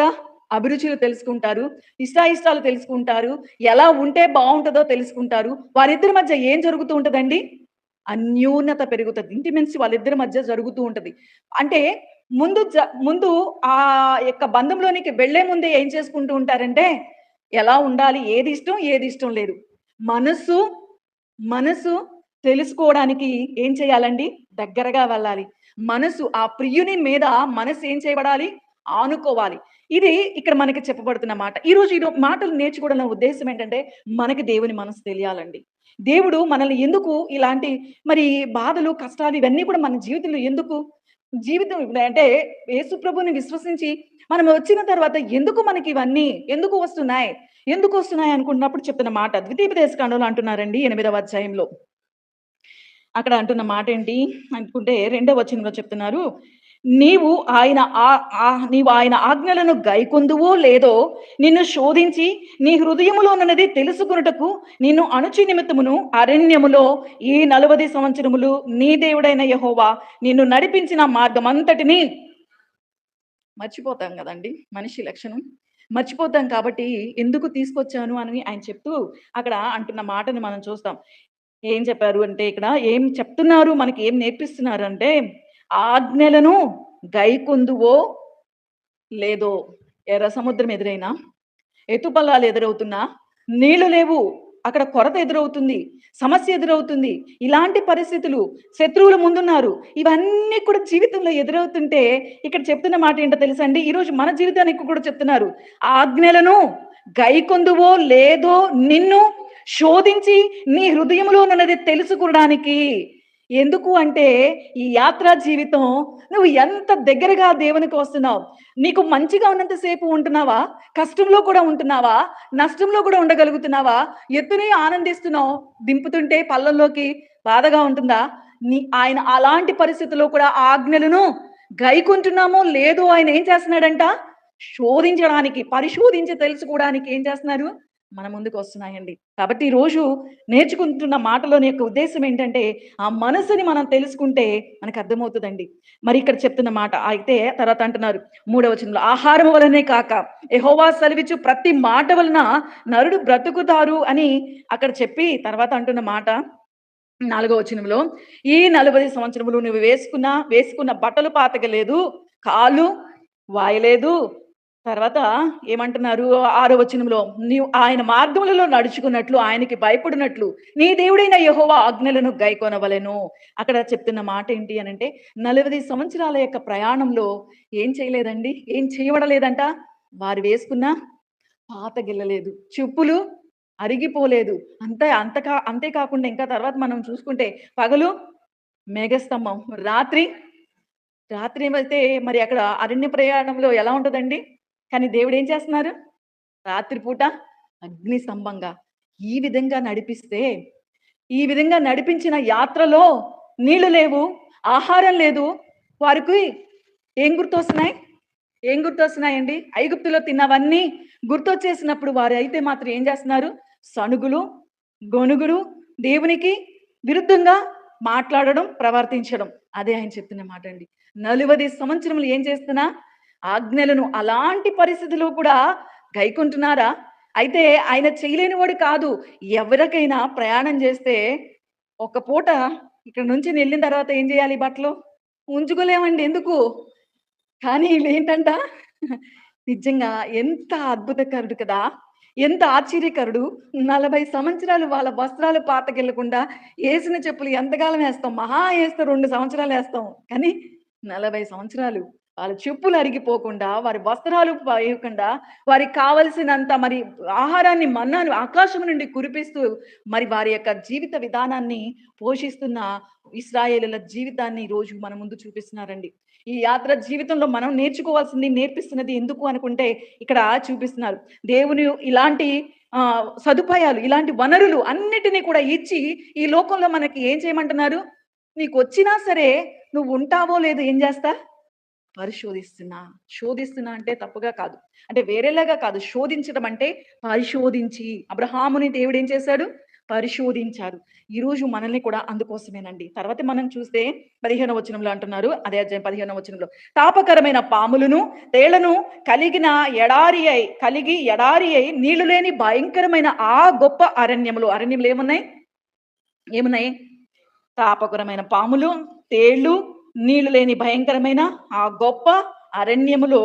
అభిరుచులు తెలుసుకుంటారు. ఇష్టాయిష్టాలు తెలుసుకుంటారు. ఎలా ఉంటే బావుంటదో తెలుసుకుంటారు. వారిద్దరి మధ్య ఏం జరుగుతూ ఉంటదండి? అన్యోన్యత పెరుగుతది. ఇంటిమెన్సీ వాళ్ళిద్దరి మధ్య జరుగుతూ ఉంటది. అంటే ముందు ఆ యొక్క బంధంలోనికి వెళ్ళే ముందే ఏం చేసుకుంటూ ఉంటారంటే, ఎలా ఉండాలి? ఏది ఇష్టం? ఏది ఇష్టం లేదు. మనసు, మనసు తెలుసుకోవడానికి ఏం చేయాలండి? దగ్గరగా వెళ్ళాలి. మనసు ఆ ప్రియుని మీద మనసు ఏం చేయబడాలి? ఆనుకోవాలి. ఇది ఇక్కడ మనకి చెప్పబడుతున్న మాట. ఈరోజు మాటలు నేర్చుకోవడంలో ఉద్దేశ్యం ఏంటంటే, మనకి దేవుని మనసు తెలియాలండి. దేవుడు మనల్ని ఎందుకు ఇలాంటి మరి బాధలు, కష్టాలు ఇవన్నీ కూడా మన జీవితంలో ఎందుకు? జీవితం అంటే యేసు ప్రభువుని విశ్వసించి మనం వచ్చిన తర్వాత ఎందుకు మనకి ఇవన్నీ ఎందుకు వస్తున్నాయి? ఎందుకు వస్తున్నాయి అనుకున్నప్పుడు చెప్తున్న మాట. ద్వితీయోపదేశ కాండంలో అంటున్నారండి 8వ అధ్యాయంలో. అక్కడ అంటున్న మాటేంటి అనుకుంటే, రెండో వచనంలో చెప్తున్నారు. నీవు ఆయన నీవు ఆయన ఆజ్ఞలను గైకొందువో లేదో నిన్ను శోధించి నీ హృదయములోనున్నది తెలుసుకొనుటకు నిన్ను అణుచు నిమిత్తమును అరణ్యములో ఈ 40 సంవత్సరములు నీ దేవుడైన యెహోవా నిన్ను నడిపించిన మార్గమంతటిని మర్చిపోతాం గదండీ! మనిషి లక్షణం. మర్చిపోతాం కాబట్టి ఎందుకు తీసుకొచ్చాను అని ఆయన చెప్తూ అక్కడ అంటున్న మాటని మనం చూస్తాం. ఏం చెప్పారు అంటే ఇక్కడ ఏం చెప్తున్నారు? మనకి ఏం నేర్పిస్తున్నారంటే, ఆజ్ఞలను గైకొందువో లేదో, ఎర్ర సముద్రం ఎదురైనా, ఎత్తుపల్లాలు ఎదురవుతున్నా, నీళ్లు లేవు. అక్కడ కొరత ఎదురవుతుంది. సమస్య ఎదురవుతుంది. ఇలాంటి పరిస్థితులు, శత్రువులు ముందున్నారు. ఇవన్నీ కూడా జీవితంలో ఎదురవుతుంటే, ఇక్కడ చెప్తున్న మాట ఏంటో తెలుసండి? ఈరోజు మన జీవితానికి కూడా చెప్తున్నారు. ఆజ్ఞలను గైకొందువో లేదో నిన్ను శోధించి నీ హృదయంలోనున్నది తెలుసుకోవడానికి. ఎందుకు అంటే, ఈ యాత్రా జీవితం నువ్వు ఎంత దగ్గరగా దేవునికి వస్తున్నావు. నీకు మంచిగా ఉన్నంత సేపు ఉంటున్నావా? కష్టంలో కూడా ఉంటున్నావా? నష్టంలో కూడా ఉండగలుగుతున్నావా? ఎత్తుని ఆనందిస్తున్నావు. దింపుతుంటే పళ్ళల్లోకి బాధగా ఉంటుందా? ఆయన అలాంటి పరిస్థితుల్లో కూడా ఆజ్ఞలను గైకుంటున్నామో లేదో ఆయన ఏం చేస్తున్నాడంట? శోధించడానికి, పరిశోధించి తెలుసుకోవడానికి ఏం చేస్తున్నారు? మన ముందుకొస్తున్నాయండి. కాబట్టి ఈరోజు నేర్చుకుంటున్న మాటలోని యొక్క ఉద్దేశ్యం ఏంటంటే, ఆ మనసుని మనం తెలుసుకుంటే మనకర్థమవుతదండి. మరి ఇక్కడ చెప్తున్న మాట అయితే తర్వాత అంటున్నారు, మూడవ వచనంలో ఆహారం వలనే కాక యెహోవా సెలవిచ్చు ప్రతి మాట వలన నరుడు బ్రతుకుతారు అని అక్కడ చెప్పి తర్వాత అంటున్న మాట 4వ వచనంలో ఈ 40 సంవత్సరములు నువ్వు వేసుకున్న బట్టలు పాతగలేదు, కాలు వాయలేదు. తర్వాత ఏమంటున్నారు 6వ వచనంలో నీవు ఆయన మార్గములలో నడుచుకున్నట్లు ఆయనకి భయపడినట్లు నీ దేవుడైన యెహోవా ఆజ్ఞలను గైకొనవలెను. అక్కడ చెప్తున్న మాట ఏంటి అనంటే 40 సంవత్సరాల యొక్క ప్రయాణంలో ఏం చేయలేదండి? ఏం చేయబడలేదంట? వారు వేసుకున్న పాతగిల్లలేదు. చెప్పులు అరిగిపోలేదు. అంతే కాకుండా ఇంకా తర్వాత మనం చూసుకుంటే పగలు మేఘస్తంభం, రాత్రి రాత్రి ఏమైతే మరి అక్కడ అరణ్య ప్రయాణంలో ఎలా ఉంటదండి? కానీ దేవుడు ఏం చేస్తున్నారు? రాత్రి పూట అగ్ని స్తంభంగా ఈ విధంగా నడిపిస్తే, ఈ విధంగా నడిపించిన యాత్రలో నీళ్లు లేవు, ఆహారం లేదు. వారికి ఏం గుర్తొస్తున్నాయి? ఏం గుర్తొస్తున్నాయండి? ఐగుప్తులో తిన్నవన్నీ గుర్తొచ్చేసినప్పుడు వారైతే మాత్రం ఏం చేస్తున్నారు? సణుగులు, గొణుగుడు, దేవునికి విరుద్ధంగా మాట్లాడడం, ప్రవర్తించడం. అదే ఆయన చెప్తున్న మాటండి. 40 సంవత్సరములు ఏం చేస్తున్నా? ఆజ్ఞలను అలాంటి పరిస్థితిలో కూడా గైకుంటున్నారా? అయితే ఆయన చేయలేనివాడు కాదు. ఎవరికైనా ప్రయాణం చేస్తే ఒక పూట ఇక్కడి నుంచి నెళ్ళిన తర్వాత ఏం చేయాలి బట్టలు? ఉంచుకోలేమండి. ఎందుకు? కానీ ఈళ్ళేంటంట నిజంగా ఎంత అద్భుతకరుడు కదా! ఎంత ఆశ్చర్యకరుడు. 40 సంవత్సరాలు వాళ్ళ వస్త్రాలు పాతకెళ్ళకుండా ఏసిన చెప్పులు ఎంతకాలం ఏస్తాం? మహా ఏస్తే 2 సంవత్సరాలేస్తాం. కానీ 40 సంవత్సరాలు వాళ్ళ చెప్పులు అరిగిపోకుండా, వారి వస్త్రాలు పయకుండా, వారికి కావాల్సినంత మరి ఆహారాన్ని మన్నాను ఆకాశం నుండి కురిపిస్తూ, మరి వారి యొక్క జీవిత విధానాన్ని పోషిస్తున్న ఇశ్రాయేలీయుల జీవితాన్ని ఈరోజు మన ముందు చూపిస్తున్నారండి. ఈ యాత్ర జీవితంలో మనం నేర్చుకోవాల్సింది, నేర్పిస్తున్నది ఎందుకు అనుకుంటే ఇక్కడ చూపిస్తున్నారు. దేవుని ఇలాంటి సదుపాయాలు, ఇలాంటి వనరులు అన్నిటిని కూడా ఇచ్చి ఈ లోకంలో మనకి ఏం చేయమంటున్నారు? నీకొచ్చినా సరే నువ్వు ఉంటావో లేదో ఏం చేస్తా? పరిశోధిస్తున్నా. శోధిస్తున్నా అంటే తప్పుగా కాదు. అంటే వేరేలాగా కాదు. శోధించడం అంటే పరిశోధించి అబ్రహాముని దేవుడేం చేశాడు? పరిశోధించారు. ఈరోజు మనల్ని కూడా అందుకోసమేనండి. తర్వాత మనం చూస్తే 15వ వచనంలో అంటున్నారు. అదే అధ్యాయం 15వ వచనంలో. తాపకరమైన పాములను, తేళ్లను కలిగి ఎడారి అయి నీళ్లు లేని భయంకరమైన ఆ గొప్ప అరణ్యములు. అరణ్యములు ఏమున్నాయి? ఏమున్నాయి? తాపకరమైన పాములు, తేళ్ళు, నీళ్లు లేని భయంకరమైన ఆ గొప్ప అరణ్యములో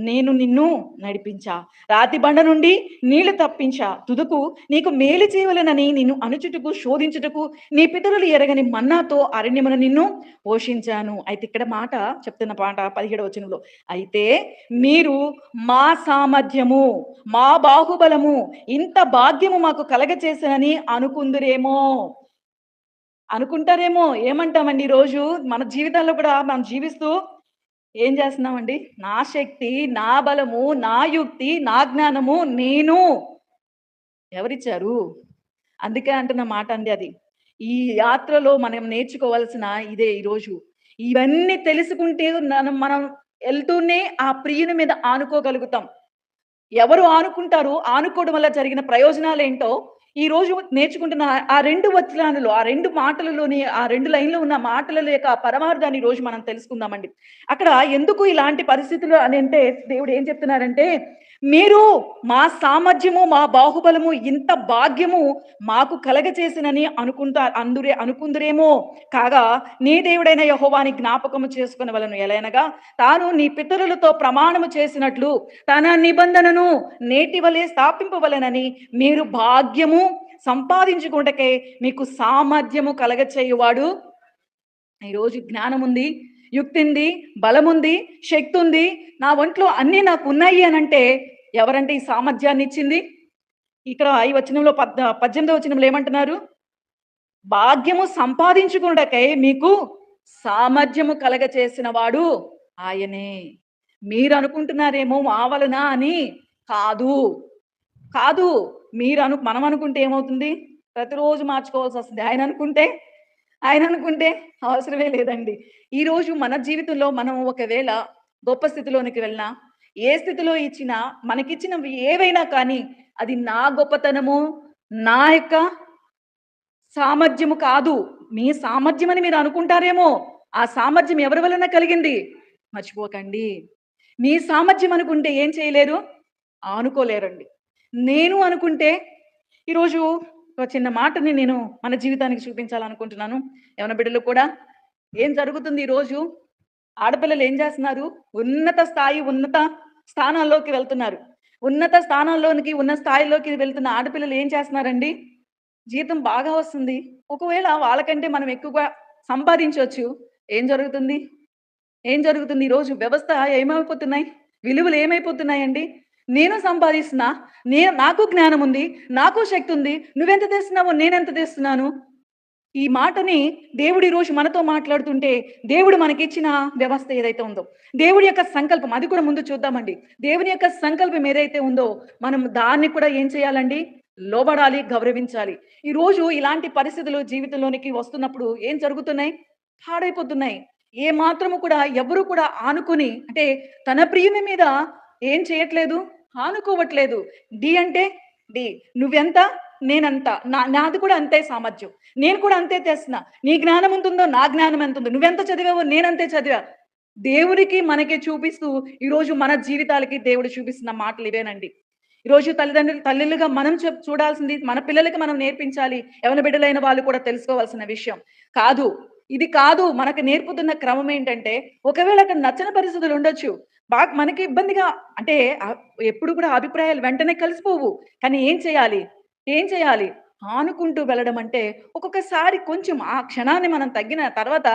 నేను నిన్ను నడిపించా. రాతి బండ నుండి నీళ్లు తప్పించా. తుదకు నీకు మేలు చేయవలెనని నిన్ను అనుచుటకు, శోధించుటకు నీ పితరులు ఎరగని మన్నాతో అరణ్యమున నిన్ను పోషించాను. అయితే ఇక్కడ మాట చెప్తున్న పాట 17వ వచనంలో. అయితే మీరు మా సామర్థ్యము, మా బాహుబలము, ఇంత భాగ్యము మాకు కలగచేసానని అనుకుందురేమో. అనుకుంటారేమో. ఏమంటామండి ఈరోజు మన జీవితాల్లో కూడా మనం జీవిస్తూ ఏం చేస్తున్నామండి? నా శక్తి, నా బలము, నా యుక్తి, నా జ్ఞానము నేను. ఎవరిచ్చారు? అందుకే అంటున్న మాట అండి అది. ఈ యాత్రలో మనం నేర్చుకోవాల్సిన ఇదే ఈరోజు. ఇవన్నీ తెలుసుకుంటే మనం ఎళ్తూనే ఆ ప్రియుని మీద ఆనుకోగలుగుతాం. ఎవరు ఆనుకుంటారు? ఆనుకోవడం వల్ల జరిగిన ప్రయోజనాలేంటో ఈరోజు నేర్చుకుంటున్న ఆ 2 వచనాలలో, ఆ 2 మాటలలోని, ఆ 2 లైన్‌లో ఉన్న మాటల యొక్క పరమార్థాన్ని ఈరోజు మనం తెలుసుకుందామండి. అక్కడ ఎందుకు ఇలాంటి పరిస్థితులు అనంటే దేవుడు ఏం చెప్తున్నారంటే, మీరు మా సామర్థ్యము, మా బాహుబలము, ఇంత భాగ్యము మాకు కలగచేసినని అనుకుందురేమో. కాగా నీ దేవుడైన యెహోవాని జ్ఞాపకము చేసుకొనవలెను. ఎలయనగా తాను నీ పితరులతో ప్రమాణము చేసినట్లు తన నిబంధనను నేటివలే స్థాపింపవలెనని మీరు భాగ్యము సంపాదించుకుంటకే మీకు సామర్థ్యము కలగచేయువాడు. ఈరోజు జ్ఞానముంది, యుక్తుంది, బలముంది, శక్తుంది. నా ఒంట్లో అన్నీ నాకున్నాయి అనంటే ఎవరంటే ఈ సామర్థ్యాన్ని ఇచ్చింది? ఇక్కడ ఈ వచనంలో 18వ వచనంలో ఏమంటున్నారు? భాగ్యము సంపాదించుకొనుటకై మీకు సామర్థ్యము కలగచేసిన వాడు ఆయనే. మీరనుకుంటున్నారేమో మా వలన అని. కాదు. కాదు. మనం అనుకుంటే ఏమవుతుంది? ప్రతిరోజు మార్చుకోవాల్సొస్తది. ఆయన అనుకుంటే అవసరమే లేదండి. ఈరోజు మన జీవితంలో మనం ఒకవేళ గొప్ప స్థితిలోనికి వెళ్ళినా, ఏ స్థితిలో ఇచ్చినా, మనకిచ్చినవి ఏవైనా కానీ, అది నా గొప్పతనము, నా యొక్క సామర్థ్యము కాదు. మీ సామర్థ్యమని మీరు అనుకుంటారేమో! ఆ సామర్థ్యం ఎవరి వలన కలిగింది? మర్చిపోకండి. మీ సామర్థ్యం అనుకుంటే ఏం చేయలేరు? ఆనుకోలేరండి. నేను అనుకుంటే ఈరోజు ఒక చిన్న మాటని నేను మన జీవితానికి చూపించాలనుకుంటున్నాను. యవన బిడ్డలు కూడా ఏం జరుగుతుంది ఈరోజు? ఆడపిల్లలు ఏం చేస్తున్నారు? ఉన్నత స్థానాల్లోకి వెళ్తున్నారు. ఉన్నత స్థానాల్లోనికి, ఉన్న స్థాయిలోకి వెళ్తున్న ఆడపిల్లలు ఏం చేస్తున్నారండి? జీతం బాగా వస్తుంది. ఒకవేళ వాళ్ళకంటే మనం ఎక్కువగా సంపాదించొచ్చు. ఏం జరుగుతుంది? ఏం జరుగుతుంది? ఈరోజు వ్యవస్థ ఏమైపోతున్నాయి? విలువలు ఏమైపోతున్నాయండి? నేను సంపాదిస్తున్నా. నాకు జ్ఞానం ఉంది. నాకు శక్తి ఉంది. నువ్వెంత తెస్తున్నావో నేనెంత తెస్తున్నాను? ఈ మాటని దేవుడు ఈరోజు మనతో మాట్లాడుతుంటే, దేవుడు మనకిచ్చిన వ్యవస్థ ఏదైతే ఉందో, దేవుడి యొక్క సంకల్పం అది కూడా ముందు చూద్దామండి. దేవుని యొక్క సంకల్పం ఏదైతే ఉందో, మనం దాన్ని కూడా ఏం చేయాలండి? లోబడాలి, గౌరవించాలి. ఈరోజు ఇలాంటి పరిస్థితులు జీవితంలోనికి వస్తున్నప్పుడు ఏం జరుగుతున్నాయి? పాడైపోతున్నాయి. ఏ మాత్రము కూడా ఎవరు కూడా ఆనుకుని అంటే తన ప్రియుని మీద ఏం చేయట్లేదు, ఆనుకోవట్లేదు. డి అంటే డి. నువ్వెంత? నేనంత. నాది కూడా అంతే సామర్థ్యం. నేను కూడా అంతే తెస్తున్నా. నీ జ్ఞానం ఎంతుందో నా జ్ఞానం ఎంతుందో. నువ్వెంత చదివావో నేనంతే చదివా. దేవుడికి, మనకి చూపిస్తూ ఈరోజు మన జీవితాలకి దేవుడు చూపిస్తున్న మాటలు ఇవేనండి. ఈరోజు తల్లులుగా మనం చూడాల్సింది మన పిల్లలకి మనం నేర్పించాలి. యవ్వన బిడ్డలైన వాళ్ళు కూడా తెలుసుకోవాల్సిన విషయం. కాదు. ఇది కాదు మనకు నేర్పుతున్న క్రమం ఏంటంటే, ఒకవేళ అక్కడ నచ్చని పరిస్థితులు ఉండొచ్చు. మనకి ఇబ్బందిగా అంటే ఎప్పుడు కూడా అభిప్రాయాలు వెంటనే కలిసిపోవు. కానీ ఏం చేయాలి? ఏం చేయాలి? ఆనుకుంటూ వెళ్ళడం అంటే, ఒక్కొక్కసారి కొంచెం ఆ క్షణాన్ని మనం తగ్గిన తర్వాత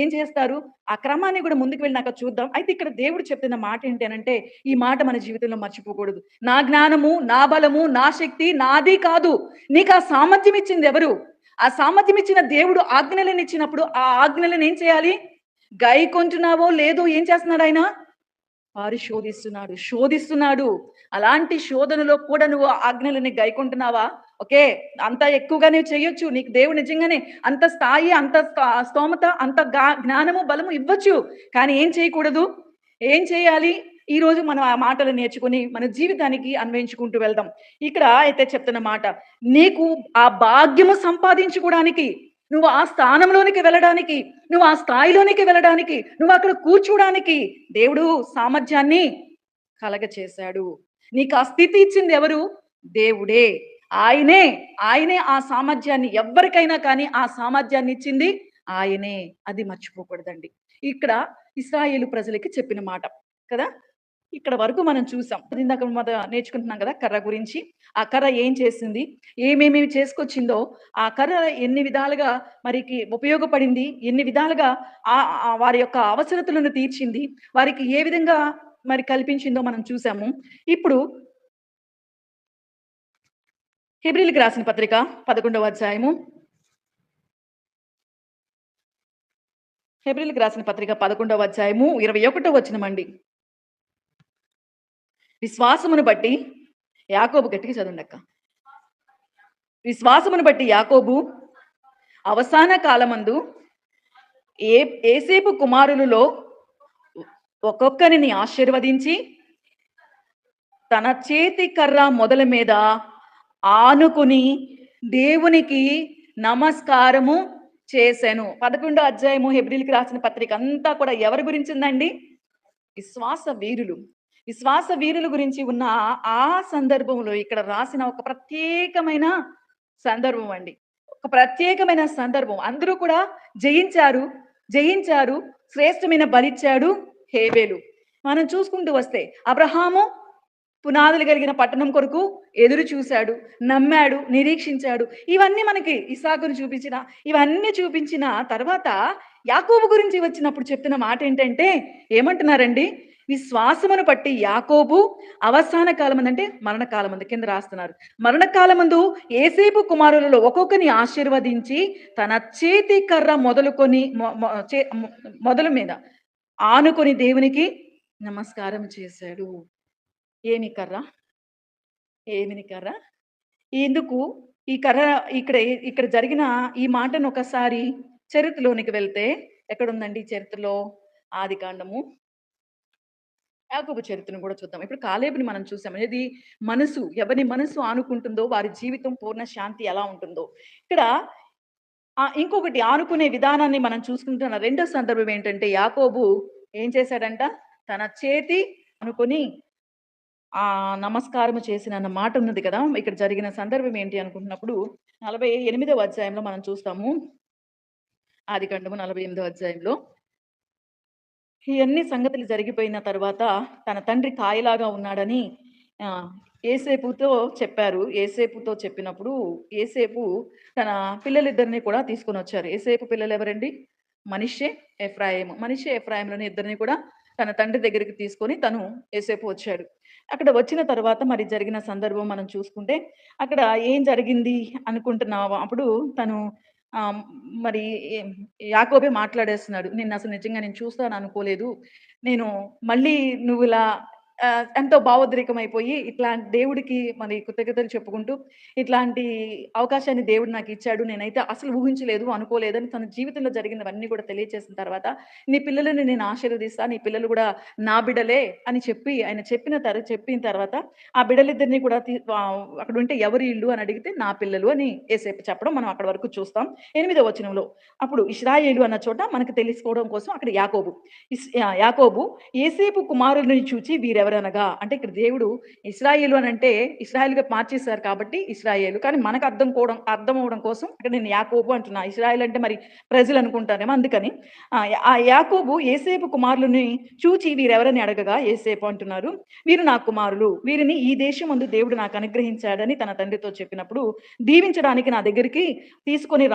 ఏం చేస్తారు? ఆ క్రమాన్ని కూడా ముందుకు వెళ్ళినాక చూద్దాం. అయితే ఇక్కడ దేవుడు చెప్తున్న మాట ఏంటి అనంటే, ఈ మాట మన జీవితంలో మర్చిపోకూడదు. నా జ్ఞానము, నా బలము, నా శక్తి నాది కాదు. నీకు ఆ సామర్థ్యం ఇచ్చింది ఎవరు? ఆ సామర్థ్యం ఇచ్చిన దేవుడు ఆజ్ఞలను ఇచ్చినప్పుడు, ఆ ఆజ్ఞలను ఏం చేయాలి? గైకొంటున్నావో లేదో ఏం చేస్తున్నాడు ఆయన? పరిశోధిస్తున్నాడు. శోధిస్తున్నాడు. అలాంటి శోధనలో కూడా నువ్వు ఆజ్ఞలని గైకుంటున్నావా? ఓకే. అంత ఎక్కువగానే చెయ్యొచ్చు. నీకు దేవుడు నిజంగానే అంత స్థాయి, అంత స్తోమత, అంత జ్ఞానము, బలము ఇవ్వచ్చు. కానీ ఏం చేయకూడదు? ఏం చేయాలి? ఈరోజు మనం ఆ మాటలు నేర్చుకొని మన జీవితానికి అన్వయించుకుంటూ వెళ్దాం. ఇక్కడ అయితే చెప్తున్న మాట, నీకు ఆ భాగ్యము సంపాదించుకోవడానికి, నువ్వు ఆ స్థానంలోనికి వెళ్ళడానికి, నువ్వు ఆ స్థాయిలోనికి వెళ్ళడానికి, నువ్వు అక్కడ కూర్చోడానికి దేవుడు సామర్థ్యాన్ని కలగచేశాడు. నీకు ఆ స్థితి ఇచ్చింది ఎవరు? దేవుడే. ఆయనే. ఆయనే ఆ సామర్థ్యాన్ని ఎవ్వరికైనా కానీ ఆ సామర్థ్యాన్ని ఇచ్చింది ఆయనే. అది మర్చిపోకూడదండి. ఇక్కడ ఇశ్రాయేలు ప్రజలకి చెప్పిన మాట కదా! ఇక్కడ వరకు మనం చూసాం. ఇందాక నేర్చుకుంటున్నాం కదా! కర్ర గురించి. ఆ కర్ర ఏం చేసింది? ఏమేమి చేసుకొచ్చిందో, ఆ కర్ర ఎన్ని విధాలుగా మరికి ఉపయోగపడింది, ఎన్ని విధాలుగా వారి యొక్క అవసరతలను తీర్చింది, వారికి ఏ విధంగా మరి కల్పించిందో మనం చూసాము. ఇప్పుడు హెబ్రీయులకు రాసిన పత్రిక 11వ అధ్యాయము. హెబ్రీయులకు రాసిన పత్రిక 11వ అధ్యాయము 21వ వచనమండి. విశ్వాసమును బట్టి యాకోబు గట్టిగా చదవండక్క. విశ్వాసమును బట్టి యాకోబు అవసాన కాలమందు ఏ ఏసేపు కుమారులలో ఒక్కొక్కరిని ఆశీర్వదించి తన చేతి కర్ర మొదల మీద ఆనుకుని దేవునికి నమస్కారము చేశాను. 11వ అధ్యాయము హెబ్రీయులకు రాసిన పత్రిక అంతా కూడా ఎవరి గురించిందండి? విశ్వాస వీరులు. విశ్వాస వీరుల గురించి ఉన్న ఆ సందర్భంలో ఇక్కడ రాసిన ఒక ప్రత్యేకమైన సందర్భం అండి. ఒక ప్రత్యేకమైన సందర్భం. అందరూ కూడా జయించారు. జయించారు. శ్రేష్టమైన బలిచ్చాడు హేబేలు. మనం చూసుకుంటూ వస్తే అబ్రహాము పునాదులు కలిగిన పట్టణం కొరకు ఎదురు చూశాడు, నమ్మాడు, నిరీక్షించాడు. ఇవన్నీ మనకి ఇస్సాకును చూపించిన ఇవన్నీ చూపించిన తర్వాత యాకోబు గురించి వచ్చినప్పుడు చెప్తున్న మాట ఏంటంటే ఏమంటున్నారండి? విశ్వాసమును బట్టి యాకోబు అవసాన కాలమందు అంటే మరణకాలమందు కింద రాస్తున్నారు. మరణకాలమందు ఏసేపు కుమారులలో ఒక్కొక్కరిని ఆశీర్వదించి తన చేతి కర్ర మొదలుకొని మొదలు మీద ఆనుకొని దేవునికి నమస్కారం చేశాడు. ఏమి కర్ర? ఏమిని కర్ర? ఎందుకు ఈ కర్ర ఇక్కడ ఇక్కడ జరిగిన ఈ మాటను ఒకసారి చరిత్రలోనికి వెళ్తే ఎక్కడుందండి చరిత్రలో? ఆదికాండము యాకోబు చరిత్రను కూడా చూద్దాం. ఇప్పుడు కాలేబుని మనం చూసాం. ఏది మనసు ఎవరి మనసు ఆనుకుంటుందో వారి జీవితం పూర్ణ శాంతి ఎలా ఉంటుందో. ఇక్కడ ఇంకొకటి ఆనుకునే విధానాన్ని మనం చూసుకుంటున్న రెండో సందర్భం ఏంటంటే యాకోబు ఏం చేశాడంట? తన చేతి అనుకుని నమస్కారము చేసినన్న మాట ఉన్నది కదా! ఇక్కడ జరిగిన సందర్భం ఏంటి అనుకుంటున్నప్పుడు 48వ అధ్యాయంలో మనం చూస్తాము. ఆదికాండము 48వ అధ్యాయంలో ఇయన్నీ సంగతులు జరిగిపోయిన తర్వాత తన తండ్రి కాయలాగా ఉన్నాడని ఏసేపుతో చెప్పారు. ఏసేపుతో చెప్పినప్పుడు ఏసేపు తన పిల్లలిద్దరిని కూడా తీసుకొనొచ్చారు. ఏసేపు పిల్లలెవరండి? మనష్షే, ఎఫ్రాయిము. మనష్షే, ఎఫ్రాయిములని ఇద్దరిని కూడా తన తండ్రి దగ్గరికి తీసుకొని తను యేసేపు వచ్చాడు. అక్కడ వచ్చిన తర్వాత మరి జరిగిన సందర్భం మనం చూసుకుంటే, అక్కడ ఏం జరిగింది అనుకుంటున్నావా? అప్పుడు తను ఆహ్, మరి యాకోబే మాట్లాడేస్తున్నాడు. నిన్నసలు నిజంగా నేను చూస్తాననుకోలేదు. నేను మళ్ళీ నువ్విలా ఎంతో భావోద్రేకమైపోయి ఇట్లాంటి దేవుడికి మరి కృతజ్ఞతలు చెప్పుకుంటూ, ఇట్లాంటి అవకాశాన్ని దేవుడు నాకిచ్చాడు. నేనైతే అసలు ఊహించలేదు, అనుకోలేదని తన జీవితంలో జరిగినవన్నీ కూడా తెలియచేసిన తర్వాత, "నీ పిల్లలని నేను ఆశీర్వదిస్తా. నీ పిల్లలు గూడా నా బిడ్డలే" అని చెప్పి ఆయన చెప్పిన తర్వాత ఆ బిడ్డలిద్దరిని కూడా అక్కడుంటే ఎవరి ఈళ్ళు అని అడిగితే, "నా పిల్లలు" అని యేసేపు చెప్పడం మనం అక్కడి వరకు చూస్తాం. 8వ వచనంలో అప్పుడు ఇశ్రాయేలు అన్న చోట మనకు తెలుసుకోవడం కోసం అక్కడ యాకోబు. యాకోబు యేసేపు కుమారులని చూచి వీరెవరనగా అంటే ఇక్కడ దేవుడు ఇశ్రాయేలు అనంటే ఇశ్రాయేలుగా మార్చేశారు కాబట్టి ఇశ్రాయేలు. కానీ మనకు అర్థమవ్వడం కోసం ఇక్కడ నేను యాకోబు అంటున్నా. ఇశ్రాయేల్ అంటే మరి ప్రజలు అనుకుంటారేమో అందుకని. ఆ యాకోబు యేసేపు కుమారులని చూచి వీరెవరని అడగగా యేసేపు అంటున్నారు. వీరు నా కుమారులు. వీరిని ఈ దేశమందు దేవుడు నాకు అనుగ్రహించాడని తన తండ్రితో చెప్పినప్పుడు, దీవించడానికి నా దగ్గరికి తీసుకొని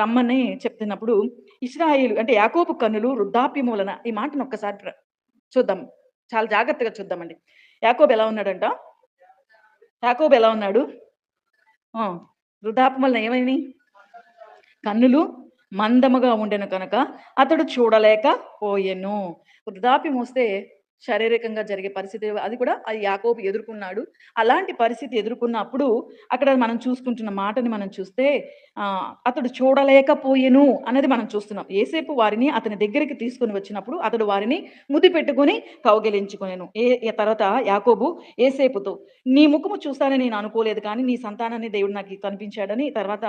రమ్మని చెప్తున్నప్పుడు ఇశ్రాయేలు అంటే యాకోబు కన్నులు వృద్ధాప్యము వలన ఈ మాటను ఒక్కసారి చూద్దాం. చాలా జాగ్రత్తగా చూద్దామండి. యాకోబు ఎలా ఉన్నాడంట? యాకోబు ఎలా ఉన్నాడు? ఆ! వృద్ధాప్యం వలన ఏమైనయి? కన్నులు మందముగా ఉండెను కనుక అతడు చూడలేకపోయెను. వృద్ధాప్యమొస్తే శారీరకంగా జరిగే పరిస్థితి అది కూడా అది యాకోబు ఎదుర్కొన్నాడు. అలాంటి పరిస్థితి ఎదుర్కొన్నప్పుడు అక్కడ మనం చూసుకుంటున్న మాటని మనం చూస్తే అతడు చూడలేకపోయెను అన్నది మనం చూస్తున్నాం. యేసేపు వారిని అతని దగ్గరికి తీసుకొని వచ్చినప్పుడు అతడు వారిని ముద్దు పెట్టుకొని కౌగిలించుకొనెను. తర్వాత యాకోబు యేసేపుతో "నీ ముఖము చూస్తానని నేను అనుకోలేదు కానీ నీ సంతానాన్ని దేవుడు నాకు కనిపించాడని" తర్వాత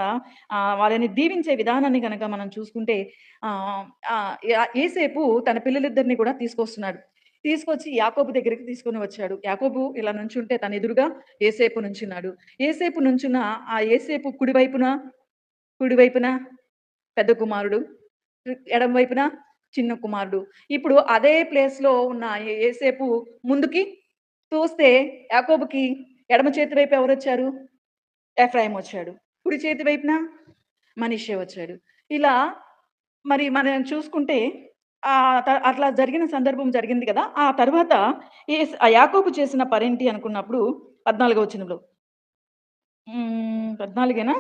వాళ్ళని దీవించే విధానాన్ని గనక మనం చూసుకుంటే ఆహ్, ఆహ్, యేసేపు తన పిల్లలిద్దరిని కూడా తీసుకొస్తున్నాడు. తీసుకొచ్చి యాకోబు దగ్గరికి తీసుకొని వచ్చాడు. యాకోబు ఇలా నుంచుంటే తన ఎదురుగా యేసేపు నుంచున్నాడు. యేసేపు నుంచున్న ఆ యేసేపు కుడివైపున పెద్ద కుమారుడు, ఎడమ వైపున చిన్న కుమారుడు. ఇప్పుడు అదే ప్లేస్‌లో ఉన్న యేసేపు ముందుకి చూస్తే యాకోబుకి ఎడమ చేతి వైపు ఎవరొచ్చారు? ఎఫ్రాయిం వచ్చాడు. కుడి చేతి వైపున మనష్షే వచ్చాడు. ఇలా మరి మనం చూసుకుంటే అట్లా జరిగిన సందర్భం జరిగింది కదా! ఆ తర్వాత యాకోబు చేసిన పనేంటి అనుకున్నప్పుడు 14 వచనంలో 14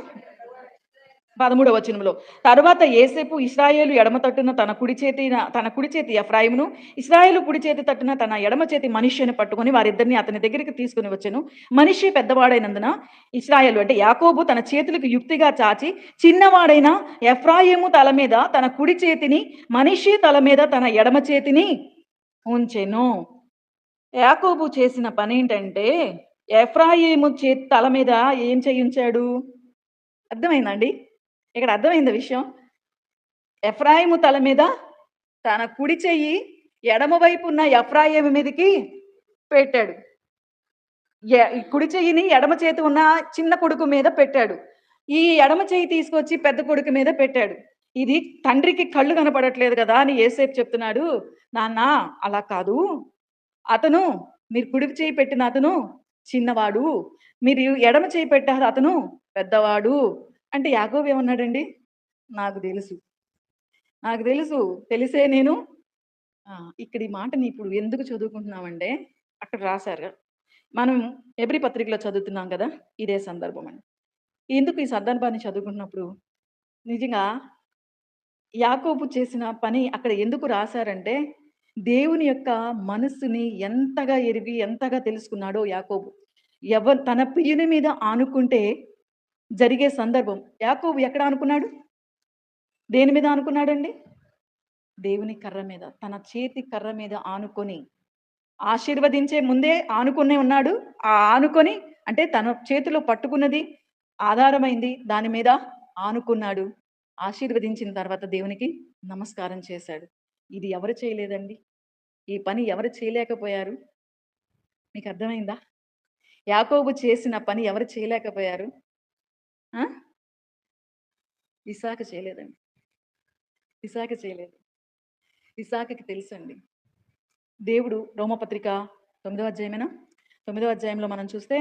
13వ వచనంలో. తరువాత యేసేపు ఇశ్రాయేలు ఎడమ తట్టున తన కుడి చేతి ఎఫ్రాయిమును, ఇశ్రాయేలు కుడి చేతి తట్టున తన ఎడమ చేతి మనష్షేను పట్టుకొని వారిద్దరిని అతని దగ్గరికి తీసుకొని వచ్చెను. మనష్షే పెద్దవాడైనందున ఇశ్రాయేలు అంటే యాకోబు తన చేతులకు యుక్తిగా చాచి చిన్నవాడైన ఎఫ్రాయిము తల మీద తన కుడి చేతిని, మనష్షే తల మీద తన ఎడమ చేతిని ఉంచెను. యాకోబు చేసిన పనేంటంటే ఎఫ్రాయిము తల మీద ఏం చేయుంచాడు? అర్థమైందా అండి? ఇక్కడ అర్థమైందా విషయం? ఎఫ్రాయిము తల మీద తన కుడి చెయ్యి ఎడమ వైపు ఉన్న ఎఫ్రాయిము మీదకి పెట్టాడు. ఈ కుడి చెయ్యిని ఎడమ చేతి ఉన్న చిన్న కొడుకు మీద పెట్టాడు. ఈ ఎడమ చెయ్యి తీసుకొచ్చి పెద్ద కొడుకు మీద పెట్టాడు. ఇది తండ్రికి కళ్ళు కనపడట్లేదు గదా! అని యేసేపు చెప్తున్నాడు. నాన్న అలా కాదు. అతను మీరు కుడి చెయ్యి పెట్టిన అతను చిన్నవాడు. మీరు ఎడమ చెయ్యి పెట్టారు అతను పెద్దవాడు. అంటే యాకోబు ఏమన్నాడండి? నాకు తెలుసు. నాకు తెలుసు. తెలిసే నేను ఇక్కడ ఈ మాటని ఇప్పుడు ఎందుకు చదువుకుంటున్నామంటే, అక్కడ రాసారు. మనం ఎబ్రీ పత్రికలో చదువుతున్నాం గదా! ఇదే సందర్భం అండి. ఎందుకు ఈ సందర్భాన్ని చదువుకుంటున్నప్పుడు, నిజంగా యాకోబు చేసిన పని అక్కడ ఎందుకు రాసారంటే, దేవుని యొక్క మనస్సుని ఎంతగా ఎరిగి, ఎంతగా తెలుసుకున్నాడో యాకోబు. తన ప్రియుని మీద ఆనుకుంటే జరిగే సందర్భం. యాకోబు ఎక్కడ ఆనుకున్నాడు? దేని మీద ఆనుకున్నాడండి? దేవుని కర్ర మీద. తన చేతి కర్ర మీద ఆనుకొని, ఆశీర్వదించే ముందే ఆనుకునే ఉన్నాడు. ఆనుకొని అంటే తన చేతిలో పట్టుకున్నది ఆధారమైంది. దాని మీద ఆనుకున్నాడు. ఆశీర్వదించిన తర్వాత దేవునికి నమస్కారం చేశాడు. ఇది ఎవరు చేయలేదండి? ఈ పని ఎవరు చేయలేకపోయారు? మీకు అర్థమైందా? యాకోబు చేసిన పని ఎవరు చేయలేకపోయారు? ఆ! ఇసాకు చేయలేదండి. ఇసాకు చేయలేదు. ఇసాకుకి తెలుసండి. దేవుడు రోమపత్రిక 9వ అధ్యాయమేనా? 9వ అధ్యాయంలో మనం చూస్తే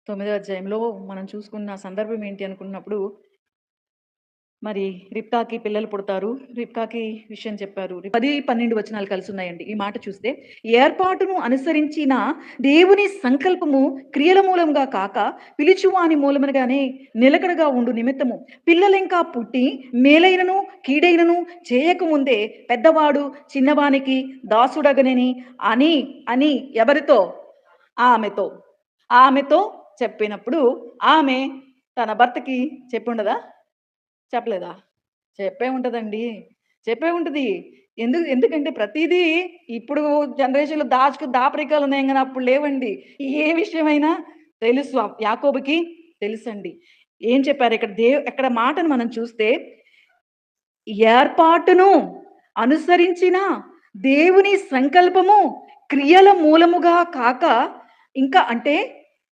9వ అధ్యాయంలో మనం చూసుకున్న సందర్భం ఏంటి అనుకున్నప్పుడు మరి రిబ్కాకి పిల్లలు పుడతారు. రిబ్కాకి విషయం చెప్పారు. 10, 12 వచనాలు కలిసున్నాయండి. ఈ మాట చూస్తే, ఏర్పాటును అనుసరించిన దేవుని సంకల్పము క్రియల మూలముగా కాక, పిలిచువాని మూలముగానే నిలకడగా ఉండు నిమిత్తము, పిల్లలింకా పుట్టి మేలైనను, కీడైనను చేయకముందే పెద్దవాడు చిన్నవానికి దాసుడగనని అని అని ఎవరితో? ఆమెతో. ఆమెతో చెప్పినప్పుడు ఆమె తన భర్తకి చెప్పుండదా? చెప్పలేదా? చెప్పే ఉంటదండి. చెప్పే ఉంటది. ఎందుకంటే ప్రతీదీ ఇప్పుడు జనరేషన్‌లో దాపరికాలున్నాయి గానీ అప్పుడు లేవండి. ఏ విషయమైనా తెలుసు. యాకోబుకి తెలుసండి. ఏం చెప్పారు ఇక్కడ ఇక్కడ మాటను మనం చూస్తే, ఏర్పాటును అనుసరించిన దేవుని సంకల్పము క్రియల మూలముగా కాక, ఇంకా అంటే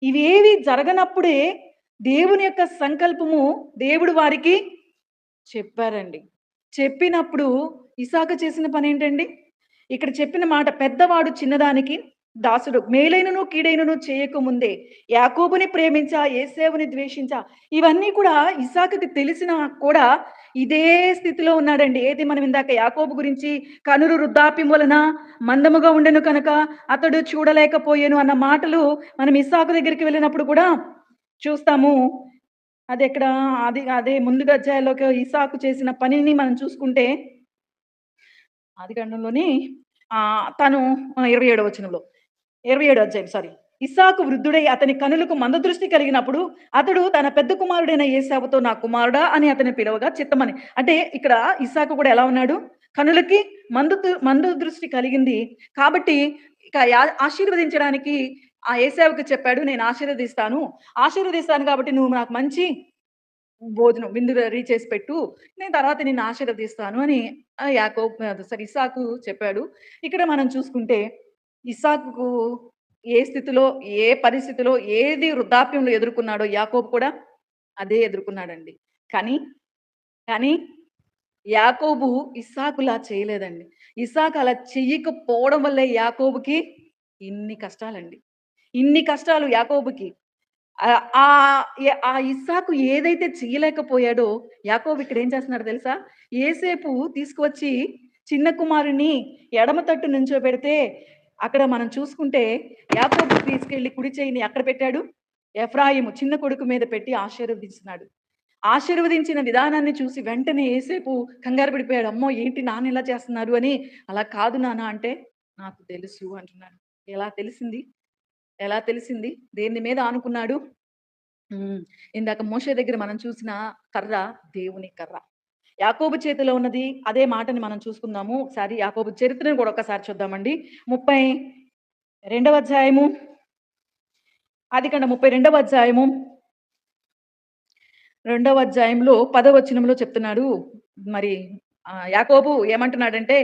ఇవేవి జరగనప్పుడే దేవుని యొక్క సంకల్పము దేవుడు వారికి చెప్పారండి. చెప్పినప్పుడు ఇసాకు చేసిన పనేంటండి? ఇక్కడ చెప్పిన మాట పెద్దవాడు చిన్నదానికి దాసుడు. మేలైనను, కీడైనను చేయకముందే యాకోబుని ప్రేమించా, ఏశావుని ద్వేషించా. ఇవన్నీ కూడా ఇసాకుకి తెలిసినా కూడా ఇదే స్థితిలో ఉన్నాడండి. ఏది మనం ఇందాక యాకోబు గురించి కనులు వృద్ధాప్యం వలన మందముగా ఉండెను కనుక అతడు చూడలేకపోయెను అన్న మాటలు మనం ఇస్సాకు దగ్గరికి వెళ్ళినప్పుడు కూడా చూస్తాము. అదెక్కడ అదే ముందుగా అధ్యాయాల్లోకి ఇసాకు చేసిన పనిని మనం చూసుకుంటే, ఆదికాండంలోని తను 27 వచనంలో 27 అధ్యాయం సారీ. ఇస్సాకు వృద్ధుడై అతని కనులకు మందదృష్టి కలిగినప్పుడు, అతడు తన పెద్ద కుమారుడైన ఏశావుతో నా కుమారుడా అని అతన్ని పిలవగా చిత్తమని. అంటే ఇక్కడ ఇస్సాకు కూడా ఎలా ఉన్నాడు? కనులకి మందు దృష్టి కలిగింది. కాబట్టి ఇక ఆశీర్వదించడానికి ఆ ఏశావుకి చెప్పాడు. నేను ఆశీర్వదిస్తాను కాబట్టి నువ్వు నాకు మంచి భోజనం విందు రెడీ చేసి పెట్టు. నేను తర్వాత నిన్ను ఆశీర్వదిస్తాను అని ఇస్సాకు చెప్పాడు. ఇక్కడ మనం చూసుకుంటే ఇస్సాకుకు ఏ స్థితిలో, ఏ పరిస్థితిలో, ఏది వృద్ధాప్యంలో ఎదుర్కొన్నాడో యాకోబు కూడా అదే ఎదుర్కొన్నాడండి. కానీ, కానీ యాకోబు ఇస్సాకులా చేయలేదండి. ఇస్సాకు అలా చెయ్యకపోవడం వల్లే యాకోబుకి ఇన్ని కష్టాలండి. ఇన్ని కష్టాలు యాకోబుకి. ఆ ఇస్సాకు ఏదైతే చేయలేకపోయాడో, యాకోబు ఇక్కడ ఏం చేస్తున్నాడో తెలుసా? యేసేపు తీసుకువచ్చి చిన్న కుమారుడిని ఎడమ తట్టు నుంచోబెడితే, అక్కడ మనం చూసుకుంటే యాకోబు తీసుకెళ్ళి కుడి చెయ్యిని ఎక్కడ పెట్టాడు? ఎఫ్రాయిము చిన్న కొడుకు మీద పెట్టి ఆశీర్వదించినాడు. ఆశీర్వదించిన విధానాన్ని చూసి వెంటనే యేసేపు కంగారు పడిపోయాడు. అమ్మో! ఏంటి నాన్న ఇలా చేస్తున్నారు అని. అలా కాదు నాన్న అంటే, నాకు తెలుసు అంటున్నాడు. ఎలా తెలిసింది? ఎలా తెలిసింది? దేని మీద ఆనుకున్నాడు? హ్మ్. ఇందాక మోషే దగ్గర మనం చూసిన కర్ర దేవుని కర్ర. యాకోబు చేతిలో ఉన్నది అదే మాటని మనం చూసుకుందాము. ఒకసారి యాకోబు చరిత్రను కూడా ఒక్కసారి చూద్దామండి. 32వ అధ్యాయము. ఆదికాండం 32వ అధ్యాయము. 2వ అధ్యాయంలో 10వ వచనంలో చెప్తున్నాడు. మరి యాకోబు ఏమంటున్నాడంటే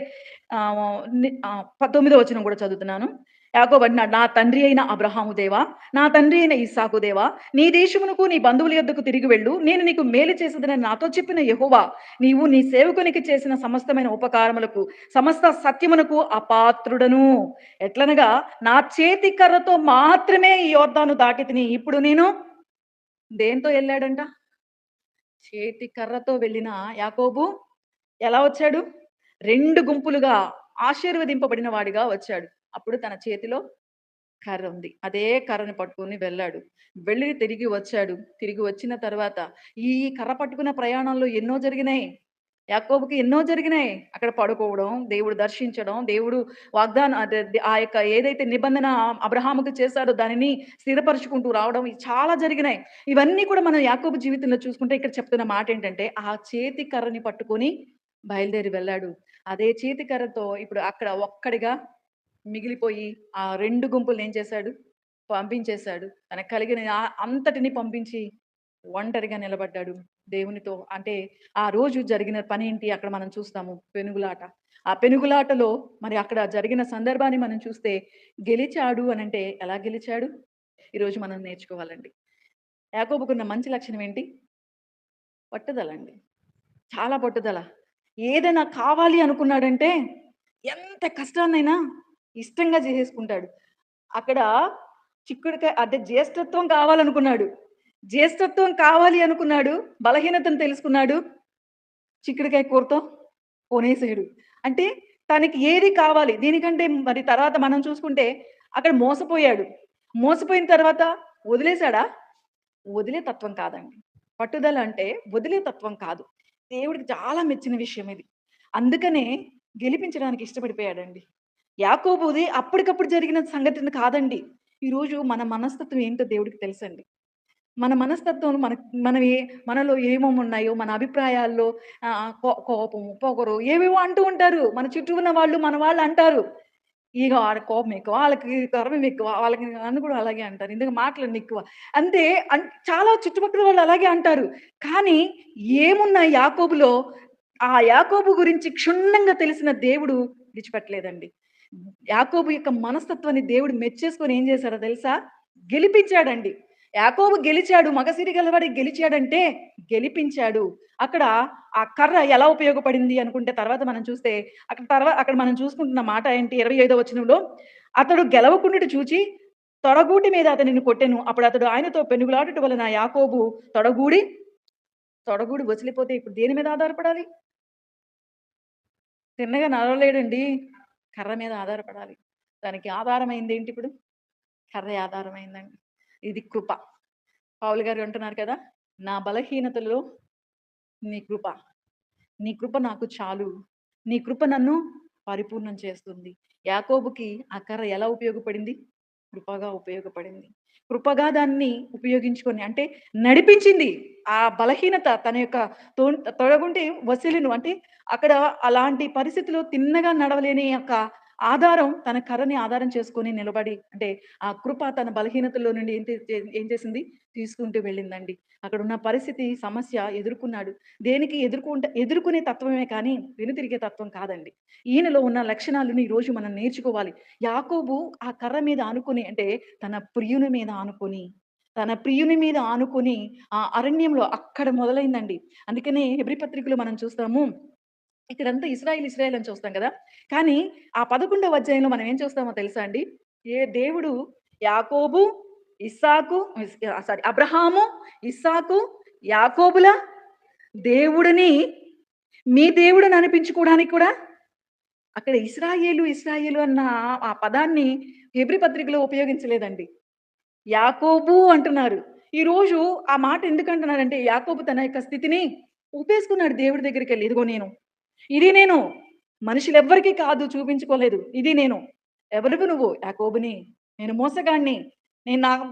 19వ వచనం కూడా చదువుతున్నాను. యాకోబు అంటున్నాడు, నా తండ్రి అయిన అబ్రహాము దేవా, నా తండ్రి అయిన ఇస్సాకు దేవా, నీ దేశమునకు నీ బంధువుల యొద్దకు తిరిగి వెళ్ళు, నేను నీకు మేలు చేసేదనని నాతో చెప్పిన యెహోవా, నీవు నీ సేవకునికి చేసిన సమస్తమైన ఉపకారములకు సమస్త సత్యమునకు అపాత్రుడను. ఎట్లనగా నా చేతి కర్రతో మాత్రమే ఈ యొర్దాను దాటి ఇప్పుడు నేను దేంతో ఎళ్ళాడంట? చేతి కర్రతో వెళ్ళిన యాకోబు ఎలా వచ్చాడు? 2 గుంపులుగా ఆశీర్వదింపబడిన వాడిగా వచ్చాడు. అప్పుడు తన చేతిలో కర్ర ఉంది. అదే కర్రని పట్టుకొని వెళ్ళాడు. వెళ్ళి తిరిగి వచ్చాడు. తిరిగి వచ్చిన తర్వాత ఈ కర్ర పట్టుకున్న ప్రయాణంలో ఎన్నో జరిగినాయి. యాకోబుకి ఎన్నో జరిగినాయి. అక్కడ పడుకోవడం, దేవుడు దర్శించడం, దేవుడు వాగ్దానం ఆ యొక్క ఏదైతే నిబంధన అబ్రహాముకు చేశాడో దానిని స్థిరపరుచుకుంటూ రావడం చాలా జరిగినాయి. ఇవన్నీ కూడా మనం యాకోబు జీవితంలో చూసుకుంటే ఇక్కడ చెప్తున్న మాటేంటంటే, ఆ చేతి కర్రని పట్టుకొని బయలుదేరి వెళ్ళాడు. అదే చేతి కర్రతో ఇప్పుడు అక్కడ ఒక్కడిగా మిగిలిపోయి ఆ 2 గుంపుల్ని ఏం చేశాడు? పంపించేశాడు. తనకు కలిగిన అంతటిని పంపించి ఒంటరిగా నిలబడ్డాడు. దేవునితో అంటే ఆ రోజు జరిగిన పనేంటి అక్కడ మనం చూస్తాము. పెనుగులాట. ఆ పెనుగులాటలో మరి అక్కడ జరిగిన సందర్భాన్ని మనం చూస్తే గెలిచాడు అనంటే ఎలా గెలిచాడు? ఈరోజు మనం నేర్చుకోవాలండి. యాకోబుకున్న మంచి లక్షణం ఏంటి? పట్టుదలండి. చాలా పట్టుదల. ఏదైనా కావాలి అనుకున్నాడంటే ఎంత కష్టాన్నైనా ఇష్టంగా చేసేసుకుంటాడు. అక్కడ చిక్కుడుకాయ అంటే జ్యేష్ఠత్వం కావాలనుకున్నాడు. జ్యేష్ఠత్వం కావాలి అనుకున్నాడు. బలహీనతను తెలుసుకున్నాడు. చిక్కుడుకాయ కూరతో కొనేసాడు. అంటే తనకి ఏది కావాలి దీనికంటే మరి తర్వాత మనం చూసుకుంటే అక్కడ మోసపోయాడు. మోసపోయిన తర్వాత వదిలేసాడా? వదిలే తత్వం కాదండి. పట్టుదల అంటే వదిలే తత్వం కాదు. దేవుడికి చాలా మెచ్చిన విషయం ఇది. అందుకనే గెలిపించడానికి ఇష్టపడిపోయాడండి. యాకోబుది అప్పటికప్పుడు జరిగిన సంఘటన కాదండి. ఈరోజు మన మనస్తత్వం ఏంటో దేవుడికి తెలుసండి. మన మనస్తత్వం మనవి మనలో ఏమేమి ఉన్నాయో, మన అభిప్రాయాల్లో కోపము, పొగరు ఏవేవో అంటూ ఉంటారు. మన చుట్టూ ఉన్న వాళ్ళు, మన వాళ్ళు అంటారు. ఇగ ఆడ కోపం ఎక్కువ, ఆళ్ళకి గర్వం ఎక్కువ, వాళ్ళకి నన్ను కూడా అలాగే అంటారు. ఎందుకు మాటలన్నీ ఎక్కువ. అంతే చాలా చుట్టుపక్కల వాళ్ళు అలాగే అంటారు. కానీ ఏమున్న యాకోబులో, ఆ యాకోబు గురించి క్షుణ్ణంగా తెలిసిన దేవుడు విడిచిపెట్టలేదండి. యాకోబు యొక్క మనస్తత్వాన్ని దేవుడు మెచ్చేసుకొని ఏం చేశాడో తెలుసా? గెలిపించాడండి. యాకోబు గెలిచాడు. మగసిరి గలవాడి గెలిచాడంటే గెలిపించాడు. అక్కడ ఆ కర్ర ఎలా ఉపయోగపడింది అనుకుంటే తర్వాత మనం చూస్తే అక్కడ మనం చూసుకుంటున్న మాట ఏంటి 25వ వచనంలో అతడు గెలవకుండుట చూచి తొడగూటి మీద అతనిని కొట్టెను. అప్పుడు అతడు ఆయనతో పెనుగులాడుట వలన యాకోబు తొడగూడి తొడగూడి వసిలిపోతే ఇప్పుడు దేని మీద ఆధారపడాలి? తిన్నగా నడవలేడండి. కర్ర మీద ఆధారపడాలి. దానికి ఆధారమైందేంటి ఇప్పుడు? కర్రే ఆధారమైందండి. ఇది కృప. పౌలు గారు అంటున్నారు కదా! నా బలహీనతలో నీ కృప. నీ కృప నాకు చాలు. నీ కృప నన్ను పరిపూర్ణం చేస్తుంది. యాకోబుకి ఆ కర్ర ఎలా ఉపయోగపడింది? కృపగా ఉపయోగపడింది. కృపగా దాన్ని ఉపయోగించుకొని అంటే నడిపించింది. ఆ బలహీనత తన యొక్క తొడగుంటి వసిలిను అంటే అక్కడ అలాంటి పరిస్థితిలో తిన్నగా నడవలేని యొక్క ఆధారం తన కర్రని ఆధారం చేసుకొని నిలబడి అంటే ఆ కృప తన బలహీనతలో నుండి ఏం చేసింది? తీసుకుంటూ వెళ్ళిందండి. అక్కడున్న పరిస్థితి, సమస్య ఎదుర్కొన్నాడు. దేనికి ఎదుర్కొనే తత్వమే కానీ వెనుతిరిగే తత్వం కాదండి. ఈయనలో ఉన్న లక్షణాలను ఈరోజు మనం నేర్చుకోవాలి. యాకోబు ఆ కర్ర మీద ఆనుకొని అంటే తన ప్రియుని మీద ఆనుకొని, తన ప్రియుని మీద ఆనుకొని ఆ అరణ్యంలో అక్కడ మొదలైందండి. అందుకనే హెబ్రీ పత్రికలో మనం చూస్తాము. ఇక్కడంతా ఇశ్రాయేల్ అని చూస్తాం కదా! కానీ ఆ 11వ అధ్యాయంలో మనం ఏం చూస్తామో తెలుసా అండి? దేవుడు యాకోబు, ఇస్సాకు అబ్రహాము, ఇస్సాకు, యాకోబుల దేవుడిని మీ దేవుడని అనిపించుకోవడానికి కూడా అక్కడ ఇశ్రాయేలు అన్న ఆ పదాన్ని హెబ్రీ పత్రికలో ఉపయోగించలేదండి. యాకోబు అంటున్నారు. ఈరోజు ఆ మాట ఎందుకంటున్నారంటే యాకోబు తన యొక్క స్థితిని ఊపేసుకున్నాడు దేవుడి దగ్గరికెళ్ళి. ఇదిగో నేను. ఇది నేను. మనుషులెవ్వరికీ కాదు చూపించుకోలేదు. ఇది నేను. ఎవరివి నువ్వు? యాకోబుని. నేను మోసగాడిని.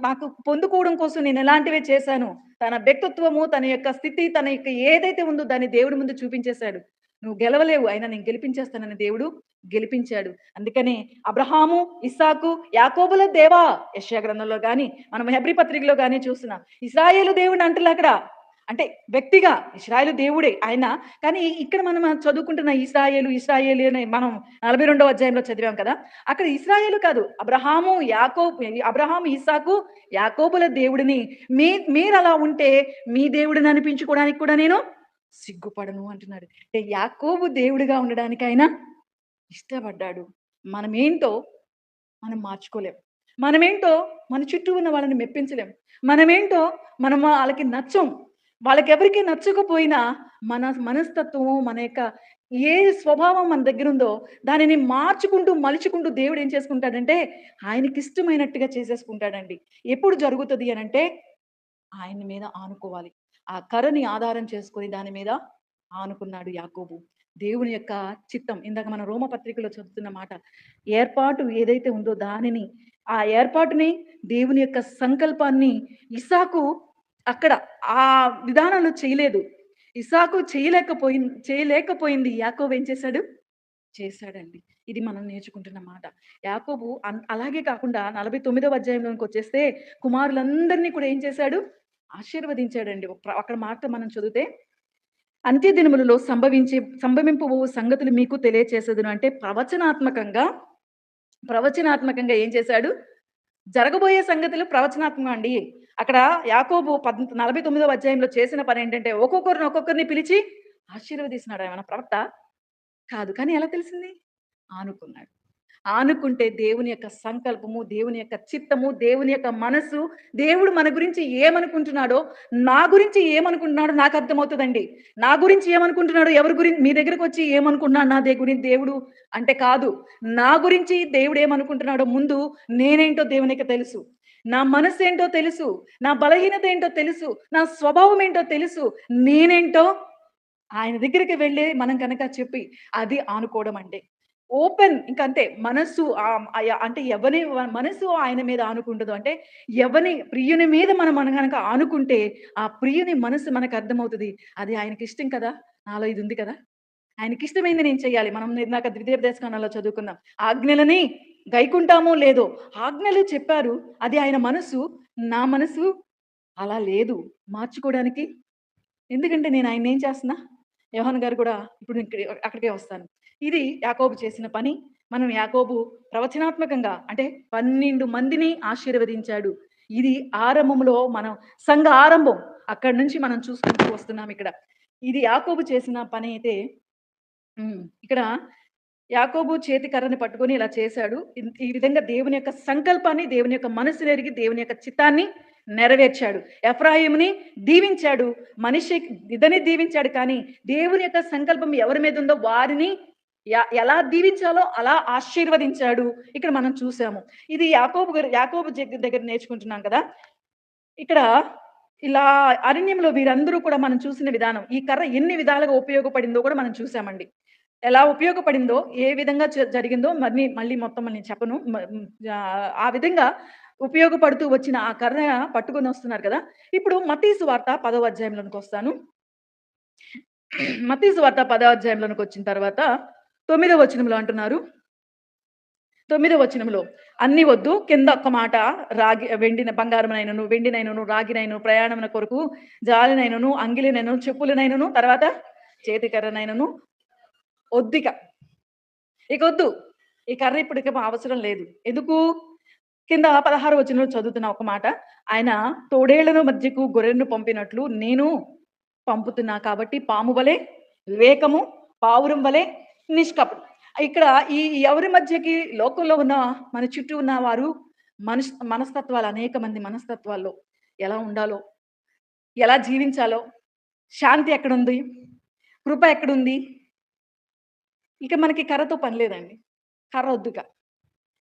నాకు పొందుకోవడం కోసం నేను ఎలాంటివే చేశాను. తన వ్యక్తిత్వము, తన యొక్క స్థితి, తన యొక్క ఏదైతే ఉందో దాన్ని దేవుడి ముందు చూపించేశాడు. నువ్వు గెలవలేవు. అయినా నేను గెలిపించేస్తానని దేవుడు గెలిపించాడు. అందుకనే అబ్రహాము, ఇస్సాకు, యాకోబుల దేవా యెషయా గ్రంథంలో గాని, మనం హెబ్రీ పత్రికలో గాని చూస్తున్నాం. ఇశ్రాయేలు దేవుడిని అంటలే అక్కడ. అంటే వ్యక్తిగా ఇశ్రాయేలు దేవుడే ఆయన. కానీ ఇక్కడ మనం చదువుకుంటున్న ఇశ్రాయేలు అని మనం 42వ అధ్యాయంలో చదివాం కదా! అక్కడ ఇశ్రాయేలు కాదు. అబ్రహాము, ఇస్సాకు, యాకోబుల దేవుడిని మీరలా ఉంటే మీ దేవుడిని అనిపించుకోవడానికి కూడా నేను సిగ్గుపడను అంటున్నాడు. అంటే యాకోబు దేవుడిగా ఉండడానికి ఆయన ఇష్టపడ్డాడు. మనమేంటో మనం మార్చుకోలేం. మనమేంటో మన చుట్టూ ఉన్న వాళ్ళని మెప్పించలేం. మనమేంటో మనం ఆళ్ళకి నచ్చం. వాళ్ళకెవరికీ నచ్చకపోయినా మన మనస్తత్వము, మన యొక్క ఏ స్వభావం మన దగ్గరుందో దానిని మార్చుకుంటూ, మలుచుకుంటూ దేవుడేం చేసుకుంటాడంటే ఆయనకిష్టమైనట్టుగా చేసేసుకుంటాడండి. ఎప్పుడు జరుగుతది అనంటే ఆయన మీద ఆనుకోవాలి. ఆ కర్రని ఆధారం చేసుకొని దాని మీద ఆనుకున్నాడు యాకోబు. దేవుని యొక్క చిత్తం ఇందాక మనం రోమ పత్రికలో చదువుతున్న మాట. ఏర్పాటు ఏదైతే ఉందో దానిని, ఆ ఏర్పాటుని దేవుని యొక్క సంకల్పాన్ని ఇస్సాకు అక్కడ ఆ విధానంలో చేయలేదు. ఇస్సాకు చేయలేకపోయింది. యాకోబు ఏం చేశాడు? చేశాడండి. ఇది మనం నేర్చుకుంటున్న మాట. యాకోబు అలాగే కాకుండా 49వ అధ్యాయంలోకొచ్చేస్తే కుమారులందరిని కూడా ఏం చేశాడు? ఆశీర్వదించాడండి. అక్కడ మాట మనం చదివితే అంత్య దినములలో సంభవింపబోవు సంగతులు మీకు తెలియచేసేదును అంటే ప్రవచనాత్మకంగా ఏం చేశాడు? జరగబోయే సంగతులు ప్రవచనాత్మకం అండి. అక్కడ యాకోబు 49వ అధ్యాయంలో చేసిన పనేంటంటే ఒక్కొక్కరిని పిలిచి ఆశీర్వదిస్తున్నాడు. ఏమన్నా ప్రవక్త? కాదు. కానీ ఎలా తెలిసింది? ఆనుకున్నాడు. ఆనుకుంటే దేవుని యొక్క సంకల్పము, దేవుని యొక్క చిత్తము, దేవుని యొక్క మనస్సు, దేవుడు మన గురించి ఏమనుకుంటున్నాడో, నా గురించి ఏమనుకుంటున్నాడో నాకు అర్థమవుతదండి. నా గురించి ఏమనుకుంటున్నాడో, ఎవరి గురించి మీ దగ్గరకొచ్చి ఏమనుకుంటున్నాడు నా గురించి దేవుడు అంటే కాదు. నా గురించి దేవుడు ఏమనుకుంటున్నాడో ముందు నేనేంటో దేవునికి తెలుసు. నా మనస్సేంటో తెలుసు. నా బలహీనత ఏంటో తెలుసు. నా స్వభావం ఏంటో తెలుసు. నేనేంటో ఆయన దగ్గరికి వెళ్ళి మనం గనక చెప్పి అది ఆనుకోవడం అంటే. ఓపెన్ ఇంకంతే. మనస్సు అంటే ఎవని మనసు ఆయన మీద ఆనుకుంటదో అంటే ఎవని ప్రియుని మీద మనం గనక ఆనుకుంటే ఆ ప్రియుని మనసు మనకు అర్థమవుతది. అది ఆయనకిష్టం కదా! నాలో ఇది ఉంది కదా! ఆయనకిష్టమైంది నేను చేయాలి. మనం ఇందాక ద్వితీయోపదేశకాండంలో చదువుకున్నాం. ఆజ్ఞలని గైకుంటామో లేదో, ఆజ్ఞలు చెప్పారు. అది ఆయన మనసు. నా మనసు అలా లేదు. మార్చుకోవడానికి ఎందుకంటే నేను ఆయన్నేం చేస్తున్నా? యోహాను గారు కూడా ఇప్పుడు అక్కడికే వస్తాను. ఇది యాకోబు చేసిన పని. మనం యాకోబు ప్రవచనాత్మకంగా అంటే 12 మందిని ఆశీర్వదించాడు. ఇది ఆరంభంలో మనం సంఘ ఆరంభం. అక్కడి నుంచి మనం చూసుకుంటూ వస్తున్నాం ఇక్కడ. ఇది యాకోబు చేసిన పని అయితే ఇక్కడ యాకోబు చేతి కర్రని పట్టుకొని ఇలా చేశాడు. ఈ విధంగా దేవుని యొక్క సంకల్పాన్ని, దేవుని యొక్క మనస్సునెరిగి, దేవుని యొక్క చిత్తాన్ని నెరవేర్చాడు. ఎఫ్రాయిముని దీవించాడు. మనిషి ఇతన్ని దీవించాడు కానీ, దేవుని యొక్క సంకల్పం ఎవరి మీద ఉందో వారిని ఎలా దీవించాలో అలా ఆశీర్వదించాడు. ఇక్కడ మనం చూసాము. ఇది యాకోబు దగ్గర నేర్చుకుంటున్నాం కదా! ఇక్కడ ఇలా అరణ్యంలో వీరందరూ కూడా మనం చూసిన విధానం. ఈ కర్ర ఎన్ని విధాలుగా ఉపయోగపడిందో కూడా మనం చూసామండి. ఎలా ఉపయోగపడిందో, ఏ విధంగా జరిగిందో మళ్ళీ మొత్తం నేను చెప్పను. ఆ విధంగా ఉపయోగపడుతూ వచ్చిన ఆ కర్ర పట్టుకొనొస్తున్నారు కదా! ఇప్పుడు మత్తయి సువార్త 10వ అధ్యాయంలోనికొస్తాను. మత్తయి సువార్త 10వ అధ్యాయంలోనికొచ్చిన తర్వాత 9వ వచనంలో అంటున్నారు. 9వ వచనంలో అన్ని వద్దు కింద ఒక్క మాట బంగారమునైనను, వెండినైనను, రాగినైనను, ప్రయాణమున కొరకు జాలినైనను, అంగిలినైనను, చెప్పులనైనను, తర్వాత చేతికర్రనైనను ఒద్దిక. ఇకొద్దు. ఈ కర్ర ఇప్పటికి అవసరం లేదు. ఎందుకు? కింద 16 వచనంలో చదువుతున్న ఒక మాట. ఆయన తోడేళ్లను మధ్యకు గొర్రెలను పంపినట్లు నేను పంపుతున్నా కాబట్టి పాము వలె వివేకము, పావురం వలె నిష్కపటం. ఇక్కడ ఈ ఎవరి మధ్యకి లోకంలో ఉన్న మన చుట్టూ ఉన్న వారు మనస్తత్వాలు అనేక మంది మనస్తత్వాల్లో ఎలా ఉండాలో, ఎలా జీవించాలో, శాంతి ఎక్కడుంది? కృప ఎక్కడుంది? ఇక మనకి కర్రతో పని లేదండి. కర్ర ఒద్దుక.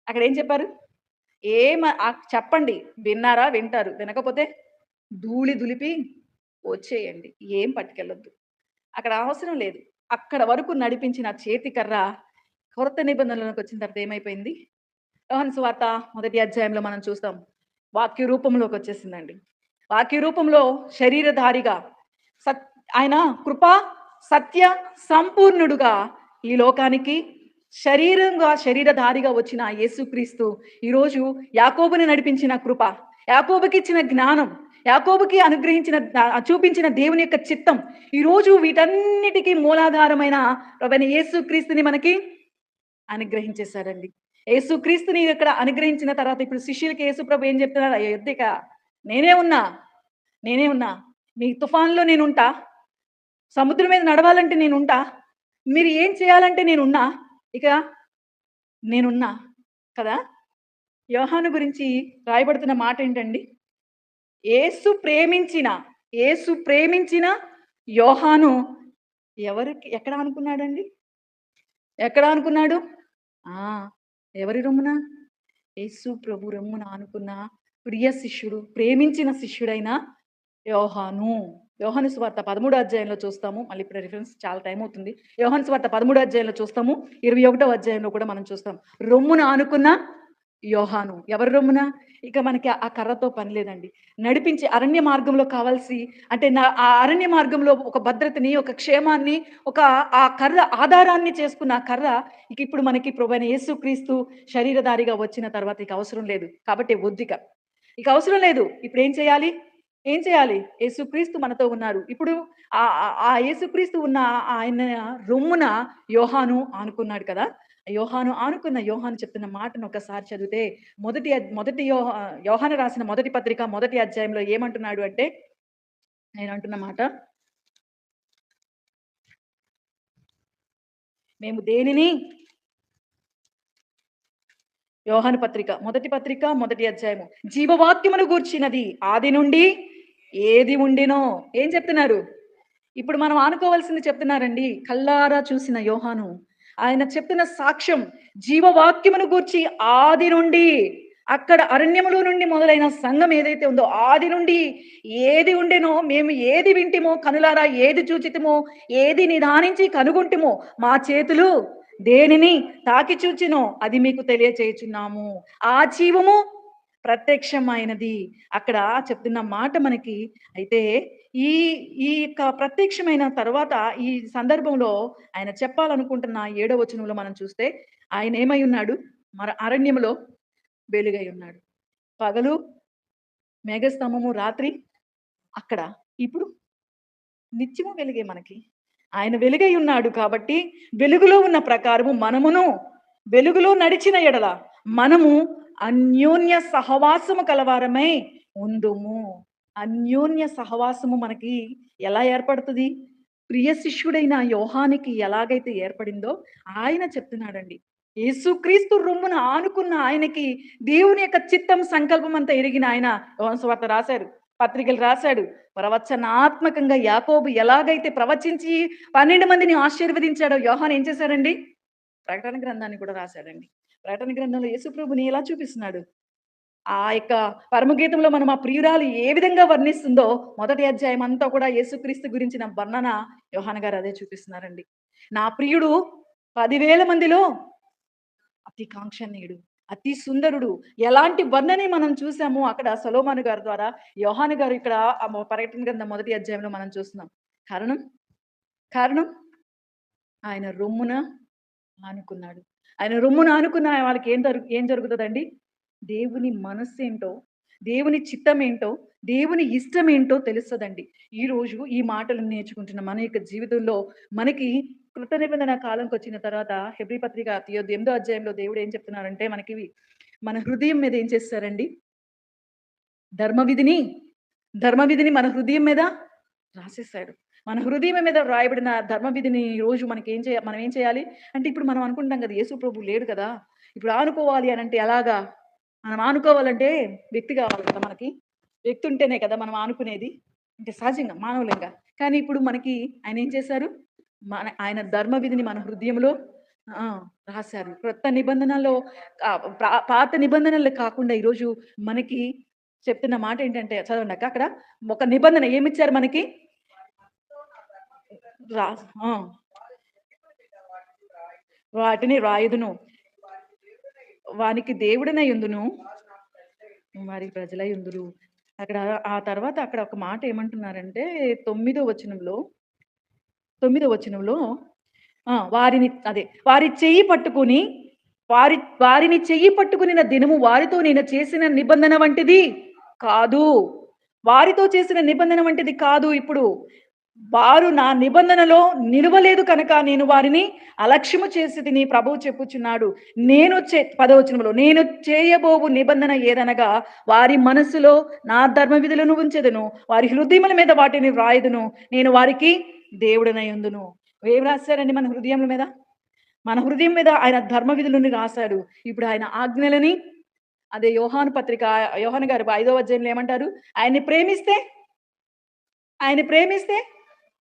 అక్కడేం చెప్పారు? చెప్పండి. విన్నారా? వింటారు. వినకపోతే ధూళి దులిపి వచ్చేయండి. ఏం పట్టుకెళ్ళొద్దు. అక్కడ అవసరం లేదు. అక్కడ వరకు నడిపించిన చేతి కర్ర కొత్త నిబంధనలోకొచ్చిన తర్వాత ఏమైపోయింది? యోహాను సువార్త మొదటి అధ్యాయంలో మనం చూస్తాం. వాక్య రూపంలోకొచ్చేసిందండి. వాక్య రూపంలో శరీరధారిగా సత్ ఆయన కృప, సత్య సంపూర్ణుడుగా ఈ లోకానికి శరీరధారిగా వచ్చిన యేసుక్రీస్తు ఈరోజు యాకోబుని నడిపించిన కృప, యాకోబుకిచ్చిన జ్ఞానం, యాకోబుకి చూపించిన దేవుని యొక్క చిత్తం, ఈరోజు వీటన్నిటికీ మూలాధారమైన ప్రభువైన యేసుక్రీస్తుని మనకి అనుగ్రహించేశాడండి. యేసుక్రీస్తుని ఇక్కడ అనుగ్రహించిన తర్వాత ఇప్పుడు శిష్యులకి యేసుప్రభు ఏం చెప్తున్నారు? యొద్దిక నేనే ఉన్నా, నేనే ఉన్నా. మీ తుఫాన్‌లో నేనుంటా. సముద్రం మీద నడవాలంటే నేనుంటా. మీరు ఏం చేయాలంటే నేనున్నా. ఇక నేనున్నా. కదా! యోహాను గురించి రాయబడుతున్న మాటేంటండి? యేసు ప్రేమించిన, యేసు ప్రేమించిన యోహాను ఎక్కడ అనుకున్నాడండి? ఎక్కడ అనుకున్నాడు? ఆ! ఎవరి రొమ్మున? యేసు ప్రభు రొమ్మున ఆనుకున్న ప్రియ శిష్యుడు, ప్రేమించిన శిష్యుడైన యోహాను. యోహాను సువార్త 13 అధ్యాయంలో చూస్తాము. మళ్ళీ ఇప్పుడు రిఫరెన్స్ చాలా టైం అవుతుంది. యోహాను సువార్త 13 అధ్యాయంలో చూస్తాము. 21వ అధ్యాయంలో కూడా మనం చూస్తాం. రొమ్మున ఆనుకున్న యోహాను. ఎవరి రొమ్మున? ఇక మనకి ఆ కర్రతో పని లేదండి. నడిపించే అరణ్య మార్గంలో కావాల్సి అంటే ఆ అరణ్య మార్గంలో ఒక భద్రతని, ఒక క్షేమాన్ని, ఆ కర్ర ఆధారాన్ని చేసుకున్న ఆ కర్ర ఇక ఇప్పుడు మనకి ప్రభువైన యేసుక్రీస్తు శరీరధారిగా వచ్చిన తర్వాత ఇక అవసరం లేదు. కాబట్టి వద్దిక. ఇక అవసరం లేదు. ఇప్పుడేం చేయాలి? ఏం చేయాలి? యేసుక్రీస్తు మనతో ఉన్నారు. ఇప్పుడు ఆ యేసుక్రీస్తు ఉన్న ఆయన రొమ్మున యోహాను ఆనుకున్నాడు కదా! యోహాను చెప్తున్న మాటను ఒకసారి చదివితే మొదటి అద్ మొదటి యోహ యోహాను రాసిన మొదటి పత్రిక మొదటి అధ్యాయంలో ఏమంటున్నాడు అంటే, ఆయన అంటున్న మాట, మేము దేనిని యోహాను పత్రిక, మొదటి పత్రిక, మొదటి అధ్యాయము. జీవవాక్యమును గూర్చినది ఆది నుండి ఏది ఉండెనో ఏం చెప్తున్నారు? ఇప్పుడు మనం ఆనుకోవాల్సింది చెప్తున్నారండి. కళ్ళారా చూసిన యోహాను. ఆయన చెప్తున్న సాక్ష్యం జీవవాక్యమును గూర్చి ఆది నుండి అక్కడ అరణ్యములో నుండి మొదలైన సంఘం ఏదైతే ఉందో ఆది నుండి ఏది ఉండెనో మేము ఏది వింటిమో కనులారా ఏది చూచితిమో ఏది నిదానించి కనుగొంటిమో మా చేతులు దేనిని తాకి చూచినో అది మీకు తెలియచేయుచున్నాము. ఆ జీవము ప్రత్యక్షమైనది. అక్కడ చెప్తున్న మాట మనకి అయితే ఈ ఈ యొక్క ప్రత్యక్షమైన తర్వాత ఈ సందర్భంలో ఆయన చెప్పాలనుకుంటున్న 7వ వచనంలో మనం చూస్తే ఆయన ఏమై ఉన్నాడు? అరణ్యములో వెలుగై ఉన్నాడు. పగలు మేఘస్తంభము, రాత్రి అక్కడ. ఇప్పుడు నిత్యము వెలుగే మనకి. ఆయన వెలుగై ఉన్నాడు కాబట్టి వెలుగులో ఉన్న ప్రకారము మనమును వెలుగులో నడిచిన ఎడల మనము అన్యోన్య సహవాసము కలవారమై ఉందుము. అన్యోన్య సహవాసము మనకి ఎలా ఏర్పడుతుంది? ప్రియ శిష్యుడైన యోహానికి ఎలాగైతే ఏర్పడిందో ఆయన చెప్తున్నాడండి. యేసుక్రీస్తు రొమ్మున ఆనుకున్న ఆయనకి దేవుని యొక్క చిత్తం సంకల్పం అంతా ఎరిగిన ఆయన యోహాను సువార్త రాశారు, పత్రికలు రాశాడు. ప్రవచనాత్మకంగా యాకోబు ఎలాగైతే ప్రవచించి 12 మందిని ఆశీర్వదించాడో యోహాను ఏం చేశాడండి? ప్రకటన గ్రంథాన్ని కూడా రాశాడండి. ప్రకటన గ్రంథంలో యేసుప్రభుని ఎలా చూపిస్తున్నాడు? ఆ యొక్క పరమగీతంలో మనం ఆ ప్రియురాలు ఏ విధంగా వర్ణిస్తుందో మొదటి అధ్యాయం అంతా కూడా యేసుక్రీస్తు గురించిన వర్ణన యోహాను గారు అదే చూపిస్తున్నారండి. నా ప్రియుడు 10,000 మందిలో అతి కాంక్షణీయుడు, అతి సుందరుడు. ఎలాంటి వర్ణని మనం చూసామో అక్కడ సొలొమోను గారి ద్వారా యోహాను గారు ఇక్కడ ప్రకటన గ్రంథం మొదటి అధ్యాయంలో మనం చూస్తున్నాం. కారణం కారణం ఆయన రొమ్మున ఆనుకున్నాడు. ఆయన రొమ్మున ఆనుకున్న వాళ్ళకి ఏం జరుగుతదండి? దేవుని మనస్సేంటో, దేవుని చిత్తమేంటో, దేవుని ఇష్టమేంటో తెలుస్తదండి. ఈరోజు ఈ మాటలు నేర్చుకుంటున్న మన యొక్క జీవితంలో మనకి కృత నిబంధన కాలంకొచ్చిన తర్వాత హెబ్రీ పత్రిక 8దో అధ్యాయంలో దేవుడు ఏం చెప్తున్నారంటే మనకి మన హృదయం మీద ఏం చేస్తారండి? ధర్మవిధిని, ధర్మవిధిని మన హృదయం మీద రాసేసాడు. మన హృదయం మీద రాయబడిన ధర్మవిధిని ఈరోజు మనం ఏం చేయాలి? అంటే ఇప్పుడు మనం అనుకుంటాం కదా! యేసు ప్రభు లేడు కదా! ఇప్పుడు ఆనుకోవాలి అనంటే ఎలాగా? మనం ఆనుకోవాలంటే వ్యక్తి కావాలి కదా మనకి. వ్యక్తి ఉంటేనే కదా మనం ఆనుకునేది. అంటే సహజంగా మానవులంగా. కానీ ఇప్పుడు మనకి ఆయన ఏం చేశారు? ఆయన ధర్మవిధిని మన హృదయంలో ఆ! రాశారు. క్రొత్త నిబంధనలో పాత నిబంధనలు కాకుండా ఈరోజు మనకి చెప్తున్న మాట ఏంటంటే చదవండక్క అక్కడ ఒక నిబంధన ఏమిచ్చారు మనకి? రా ఆ! వాటిని రాయుదును. వానికి దేవుడనయుందును. వారి ప్రజలయుందురు. అక్కడ ఆ తర్వాత అక్కడ ఒక మాట ఏమంటున్నారంటే తొమ్మిదో వచనంలో, తొమ్మిదో వచనంలో వారిని అదే వారి చెయ్యి పట్టుకొని వారిని చెయ్యి పట్టుకునిన దినము వారితో నేను చేసిన నిబంధన వంటిది కాదు. వారితో చేసిన నిబంధన వంటిది కాదు ఇప్పుడు. వారు నా నిబంధనలో నిలువలేదు కనుక నేను వారిని అలక్ష్యము చేసితిని ప్రభువు చెప్పుచున్నాడు. పదో వచనంలో నేను చేయబోవు నిబంధన ఏదనగా వారి మనస్సులో నా ధర్మ విధులను ఉంచెదను. వారి హృదయముల మీద వాటిని వ్రాయుదును. నేను వారికి దేవుడనయుందును. ఏం రాశారండి మన హృదయముల మీద? మన హృదయం మీద ఆయన ధర్మ విధులని రాశాడు. ఇప్పుడు ఆయన ఆజ్ఞలని అదే యోహాను గారు 5వ అధ్యాయంలో ఏమంటారు? ఆయన ప్రేమిస్తే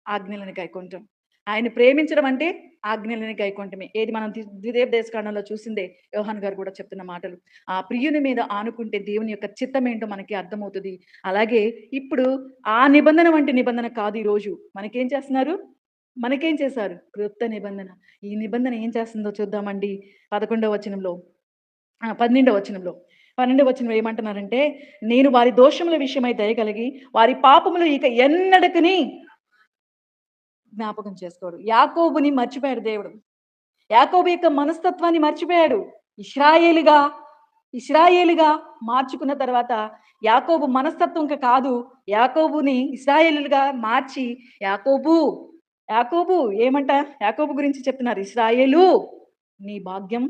ఆజ్ఞలను గైకొంటాం. ఆయన ప్రేమించడం అంటే ఆజ్ఞలని గైకొంటమే. ఏది మనం ద్వితీయోపదేశకాండంలో చూసిందే యోహాను గారు కూడా చెప్తున్న మాటలు. ఆ ప్రియుని మీద ఆనుకుంటే దేవుని యొక్క చిత్తమేంటో మనకి అర్థమవుతది. అలాగే ఇప్పుడు ఆ నిబంధన వంటి నిబంధన కాదు ఈరోజు. మనకేం చేశారు? క్రొత్త నిబంధన. ఈ నిబంధన ఏం చేస్తుందో చూద్దామండి. 11వ వచనంలో 12వ వచనంలో. 12వ వచనంలో ఏమంటున్నారంటే, నేను వారి దోషముల విషయమై దయ కలిగి వారి పాపములు ఇక ఎన్నడకుని జ్ఞాపకం చేసుకోడు. యాకోబుని మర్చిపోయాడు దేవుడు. యాకోబు యొక్క మనస్తత్వాన్ని మర్చిపోయాడు. ఇశ్రాయేలుగా ఇశ్రాయేలుగా మార్చుకున్న తర్వాత యాకోబు మనస్తత్వం ఇంక కాదు. యాకోబుని ఇశ్రాయేలుగా మార్చి యాకోబు యాకోబు ఏమంట? యాకోబు గురించి చెప్తున్నారు. ఇశ్రాయేలు నీ భాగ్యం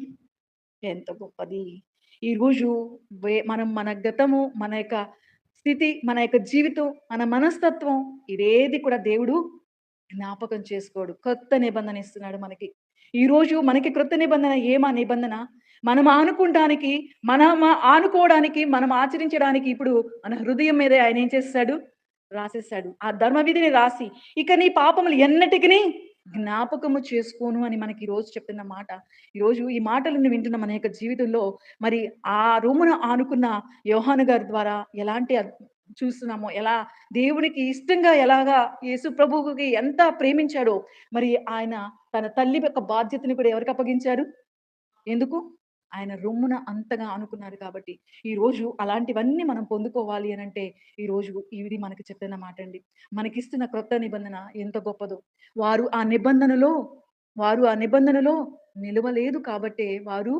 ఎంత గొప్పది. ఈరోజు మనం మన గతము, మన యొక్క స్థితి, మన యొక్క జీవితం, మన మనస్తత్వం ఇదేది కూడా దేవుడు జ్ఞాపకం చేసుకోడు. కొత్త నిబంధన ఇస్తున్నాడు మనకి. ఈరోజు మనకి క్రొత్త నిబంధన నిబంధన? మనం ఆనుకుంటానికి, ఆనుకోవడానికి, మనం ఆచరించడానికి ఇప్పుడు మన హృదయం మీదే ఆయన ఏం చేసేసాడు? రాసేసాడు. ఆ ధర్మవిధిని రాసి, ఇక నీ పాపములు ఎన్నటికిని జ్ఞాపకము చేసుకోను అని మనకి ఈరోజు చెప్తున్న మాట. ఈరోజు ఈ మాటలను వింటున్న మన యొక్క జీవితంలో మరి ఆ రొమ్మున ఆనుకున్న యోహాను గారి ద్వారా ఎలాంటి చూస్తున్నామో, ఎలా దేవునికి ఇష్టంగా ఎలాగా యేసు ప్రభువుకి ఎంత ప్రేమించాడో, మరి ఆయన తన తల్లి యొక్క బాధ్యతని కూడా ఎవరికి అప్పగించారు? ఎందుకు? ఆయన రొమ్మున అంతగా ఆనుకున్నారు కాబట్టి. ఈరోజు అలాంటివన్నీ మనం పొందుకోవాలి అనంటే, ఈరోజు ఇది మనకి చెప్తున్న మాటండి. మనకిస్తున్న క్రొత్త నిబంధన ఎంత గొప్పదో. వారు ఆ నిబంధనలో వారు ఆ నిబంధనలో నిలవలేదు కాబట్టే వారు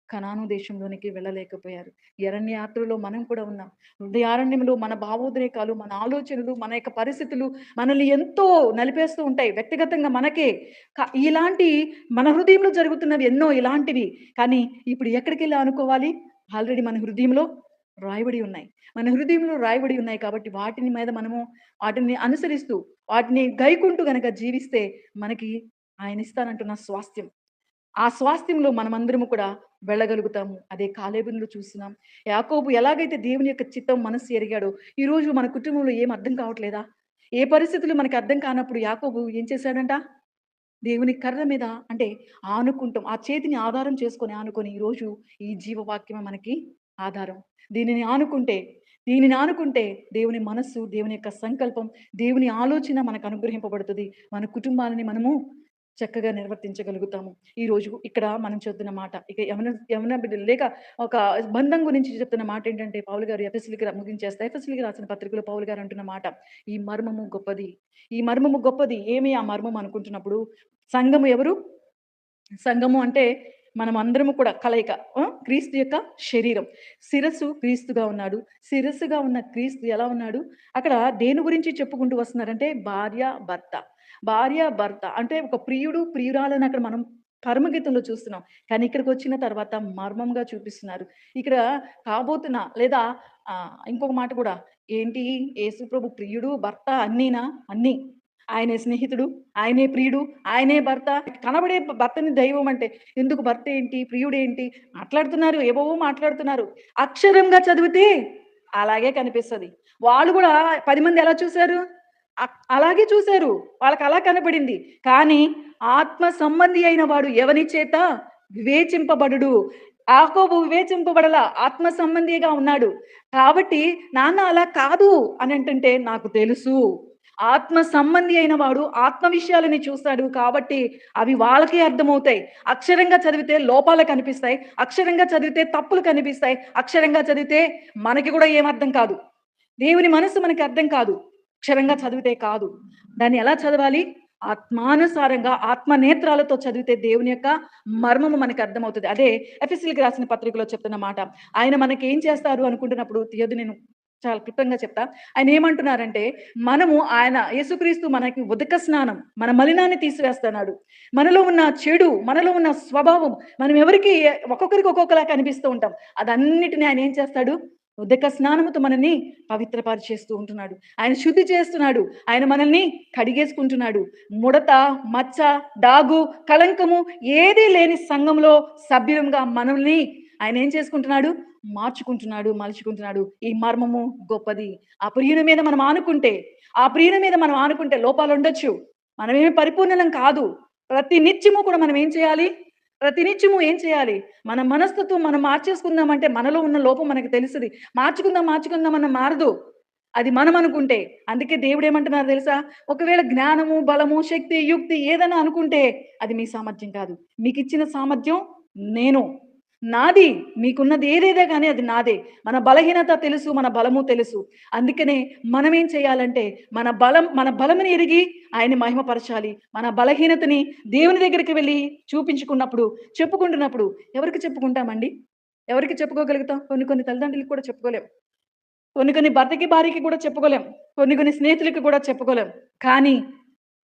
కనాను దేశంలోనికి వెళ్ళలేకపోయారు. అరణ్యయాత్రలో మనం కూడా ఉన్నాం. హృదయారణ్యంలో మన భావోద్రేకాలు, మన ఆలోచనలు, మన యొక్క పరిస్థితులు మనల్ని ఎంతో నలిపేస్తూ ఉంటాయి. వ్యక్తిగతంగా మనకే ఇలాంటి మన హృదయంలో జరుగుతున్నవి ఎన్నో ఇలాంటివి. కానీ ఇప్పుడు ఎక్కడికెళ్ళి ఆనుకోవాలి? ఆల్రెడీ మన హృదయంలో రాయబడి ఉన్నాయి. మన హృదయంలో రాయబడి ఉన్నాయి కాబట్టి వాటిని మీద మనము వాటిని అనుసరిస్తూ, వాటిని గైకుంటూ గనక జీవిస్తే మనకి ఆయన ఇస్తానంటున్న స్వాస్థ్యం. ఆ స్వాస్థ్యంలో మనమందరము కూడా వెళ్ళగలుగుతాము. అదే కాలేబులో చూస్తున్నాం. యాకోబు ఎలాగైతే దేవుని యొక్క చిత్తం, మనస్సు ఎరిగాడో, ఈరోజు మన కుటుంబంలో ఏం అర్థం కావట్లేదా? ఏ పరిస్థితులు మనకు అర్థం కానప్పుడు యాకోబు ఏం చేశాడంట? దేవుని కర్ర మీద అంటే ఆనుకుంటాం. ఆ చేతిని ఆధారం చేసుకొని ఆనుకొని ఈరోజు ఈ జీవవాక్యమే మనకి ఆధారం. దీనిని ఆనుకుంటే దీనిని ఆనుకుంటే దేవుని మనస్సు, దేవుని యొక్క సంకల్పం, దేవుని ఆలోచన మనకు అనుగ్రహింపబడుతది. మన కుటుంబాలని మనము చక్కగా నిర్వర్తించగలుగుతాము. ఈరోజు ఇక్కడ మనం చెప్తున్న మాట ఇక యవన బిడ్డలు లేక ఒక బంధం గురించి చెప్తున్న మాట ఏంటంటే పౌలు గారు ఎఫెసీయులకి ముగించేస్తే ఎఫెసీయులకి రాసిన పత్రికలో పౌలు గారు అంటున్న మాట, ఈ మర్మము గొప్పది. ఈ మర్మము గొప్పది. ఏమి ఆ మర్మం అనుకుంటున్నప్పుడు సంఘము ఎవరు? సంఘము అంటే మనమందరము కూడా కలయిక. క్రీస్తు యొక్క శరీరం. శిరస్సు క్రీస్తుగా ఉన్నాడు. శిరస్సుగా ఉన్న క్రీస్తు ఎలా ఉన్నాడు? అక్కడ దేని గురించి చెప్పుకుంటూ వస్తున్నారంటే భార్య, భర్త. భార్య, భర్త అంటే ఒక ప్రియుడు, ప్రియురాలని అక్కడ మనం పరమగీతంలో చూస్తున్నాం. కానీ ఇక్కడికొచ్చిన తర్వాత మర్మంగా చూపిస్తున్నారు. ఇక్కడ కాబోతున్న లేదా ఇంకొక మాట కూడా ఏంటి? యేసుప్రభు ప్రియుడు, భర్త అన్నీనా? అన్నీ. ఆయనే స్నేహితుడు, ఆయనే ప్రియుడు, ఆయనే భర్త. కనబడే భర్తని దైవం అంటే ఎందుకు భర్త ఏంటి? ప్రియుడేంటి? మాట్లాడుతున్నారు. ఏవేవో మాట్లాడుతున్నారు. అక్షరంగా చదివితే అలాగే కనిపిస్తది. వాళ్ళు గూడా 10 మంది ఎలా చూసారు? అలాగే చూసారు. వాళ్ళకలా కనపడింది. కానీ ఆత్మ సంబంధి అయిన వాడు ఎవని చేత వివేచింపబడుడు. యాకోబు వివేచింపబడలా. ఆత్మ సంబంధిగా ఉన్నాడు. కాబట్టి నాన్న అలా కాదు అని అంటుంటే నాకు తెలుసు. ఆత్మ సంబంధి అయిన వాడు ఆత్మ విషయాలని చూస్తాడు కాబట్టి అవి వాళ్ళకే అర్థమవుతాయి. అక్షరంగా చదివితే లోపాలు కనిపిస్తాయి. అక్షరంగా చదివితే తప్పులు కనిపిస్తాయి. అక్షరంగా చదివితే మనకి కూడా ఏం అర్థం కాదు. దేవుని మనసు మనకి అర్థం కాదు. అక్షరంగా చదివితే కాదు. దాన్ని ఎలా చదవాలి? ఆత్మానుసారంగా ఆత్మ నేత్రాలతో చదివితే దేవుని యొక్క మర్మము మనకు అర్థమవుతది. అదే ఎఫెసీయులకి రాసిన పత్రికలో చెప్తున్న మాట. ఆయన మనకేం చేస్తారు అనుకుంటున్నప్పుడు తీయదు నేను చాలా క్లుప్తంగా చెప్తా. ఆయన ఏమంటున్నారంటే, మనము ఆయన యేసుక్రీస్తు మనకి ఉదక స్నానం, మన మలినాన్ని తీసివేస్తున్నాడు. మనలో ఉన్న చెడు, మనలో ఉన్న స్వభావం, మనం ఎవరికి ఒక్కొక్కరికి ఒక్కొక్కలా కనిపిస్తూ ఉంటాం. అదన్నిటిని ఆయన ఏం చేస్తాడు? ఉదక స్నానముతో మనల్ని పవిత్రపరిచేస్తూ ఉంటున్నాడు. ఆయన శుద్ధి చేస్తున్నాడు. ఆయన మనల్ని కడిగేసుకుంటున్నాడు. ముడత, మచ్చ, డాగు, కళంకము ఏదీ లేని సంఘంలో సభ్యులంగా మనల్ని ఆయన ఏం చేసుకుంటున్నాడు? మార్చుకుంటున్నాడు, మలుచుకుంటున్నాడు. ఈ మర్మము గొప్పది. ఆ ప్రియుని మీద మనం ఆనుకుంటే, ఆ ప్రియుని మీద మనం ఆనుకుంటే లోపాలుండొచ్చు. మనమేమి పరిపూర్ణలం కాదు. ప్రతి నిత్యము కూడా మనం ఏం చేయాలి? ప్రతి నిత్యము ఏం చేయాలి? మన మనస్తత్వం మనం మార్చేసుకుందామంటే మనలో ఉన్న లోపం మనకు తెలుస్తది. మార్చుకుందాం అన్న మారదు. అది మనం అనుకుంటే. అందుకే దేవుడేమంటున్నారు తెలుసా? ఒకవేళ జ్ఞానము, బలము, శక్తి, యుక్తి ఏదైనా అనుకుంటే అది మీ సామర్థ్యం కాదు. మీకిచ్చిన సామర్థ్యం నేను. నాది. మీకున్నది ఏదేదో గాని అది నాదే. మన బలహీనత తెలుసు, మన బలము తెలుసు. అందుకనే మనమేం చేయాలంటే మన బలముని ఎరిగి ఆయన్ని మహిమపరచాలి. మన బలహీనతని దేవుని దగ్గరికి వెళ్లి చూపించుకున్నప్పుడు, చెప్పుకుంటున్నప్పుడు ఎవరికి చెప్పుకుంటామండి? ఎవరికి చెప్పుకోగలుగుతాం? కొన్ని కొన్ని తల్లిదండ్రులకు కూడా చెప్పుకోలేం. కొన్ని కొన్ని భర్తకి, భార్యకి కూడా చెప్పుకోలేం. కొన్ని కొన్ని స్నేహితులకి కూడా చెప్పుకోలేం. కానీ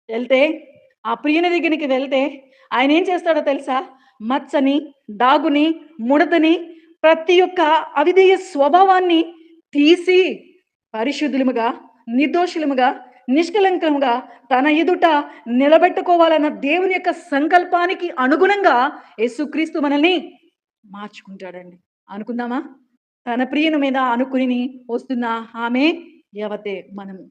వెళ్తే ఆ ప్రియుని దగ్గరికి వెళ్తే ఆయనేం చేస్తాడో తెలుసా? మచ్చని, డాగుని, ముడతని, ప్రతి ఒక్క అవిధేయ స్వభావాన్ని తీసి పరిశుద్ధులముగా, నిర్దోషులముగా, నిష్కలంకముగా తన ఎదుట నిలబెట్టుకోవాలన్న దేవుని యొక్క సంకల్పానికి అనుగుణంగా యేసుక్రీస్తు మనల్ని మార్చుకుంటాడండి. అనుకుందామా? తన ప్రియుని మీద ఆనుకుని వస్తున్న ఆమె యవతే మనము.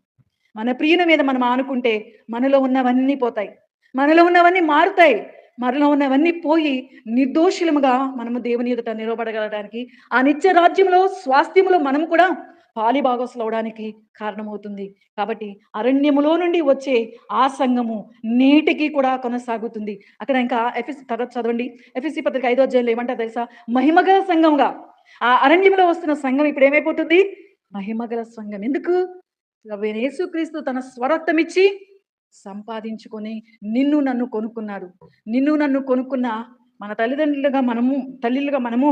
మన ప్రియుని మీద మనం ఆనుకుంటే మనలో ఉన్నవన్నీ పోతాయి. మనలో ఉన్నవన్నీ మారుతాయి. మనలో ఉన్నవన్నీ పోయి నిర్దోషులముగా మనము దేవుని ఎదుట నిలబడగలడానికి, ఆ నిత్య రాజ్యంలో స్వాస్థ్యములో మనం కూడా పాలిభాగస్తులవ్వడానికి కారణమవుతుంది. కాబట్టి అరణ్యములో నుండి వచ్చే ఆ సంఘము నేటికి కూడా కొనసాగుతుంది. అక్కడ ఇంకా తర్వాత చదవండి. ఎఫెసీ పత్రిక 5వ అధ్యాయంలో ఏమంటారో తెలుసా? మహిమగల సంఘంగా. ఆ అరణ్యంలో వస్తున్న సంఘం ఇప్పుడేమైపోతుంది? మహిమగల సంఘం. ఎందుకు? ప్రభువైన యేసుక్రీస్తు తన స్వరక్తమిచ్చి సంపాదించుకొని నిన్ను నన్ను కొనుక్కున్నాడు. నిన్ను నన్ను కొనుక్కున్న మన తల్లిలుగా మనము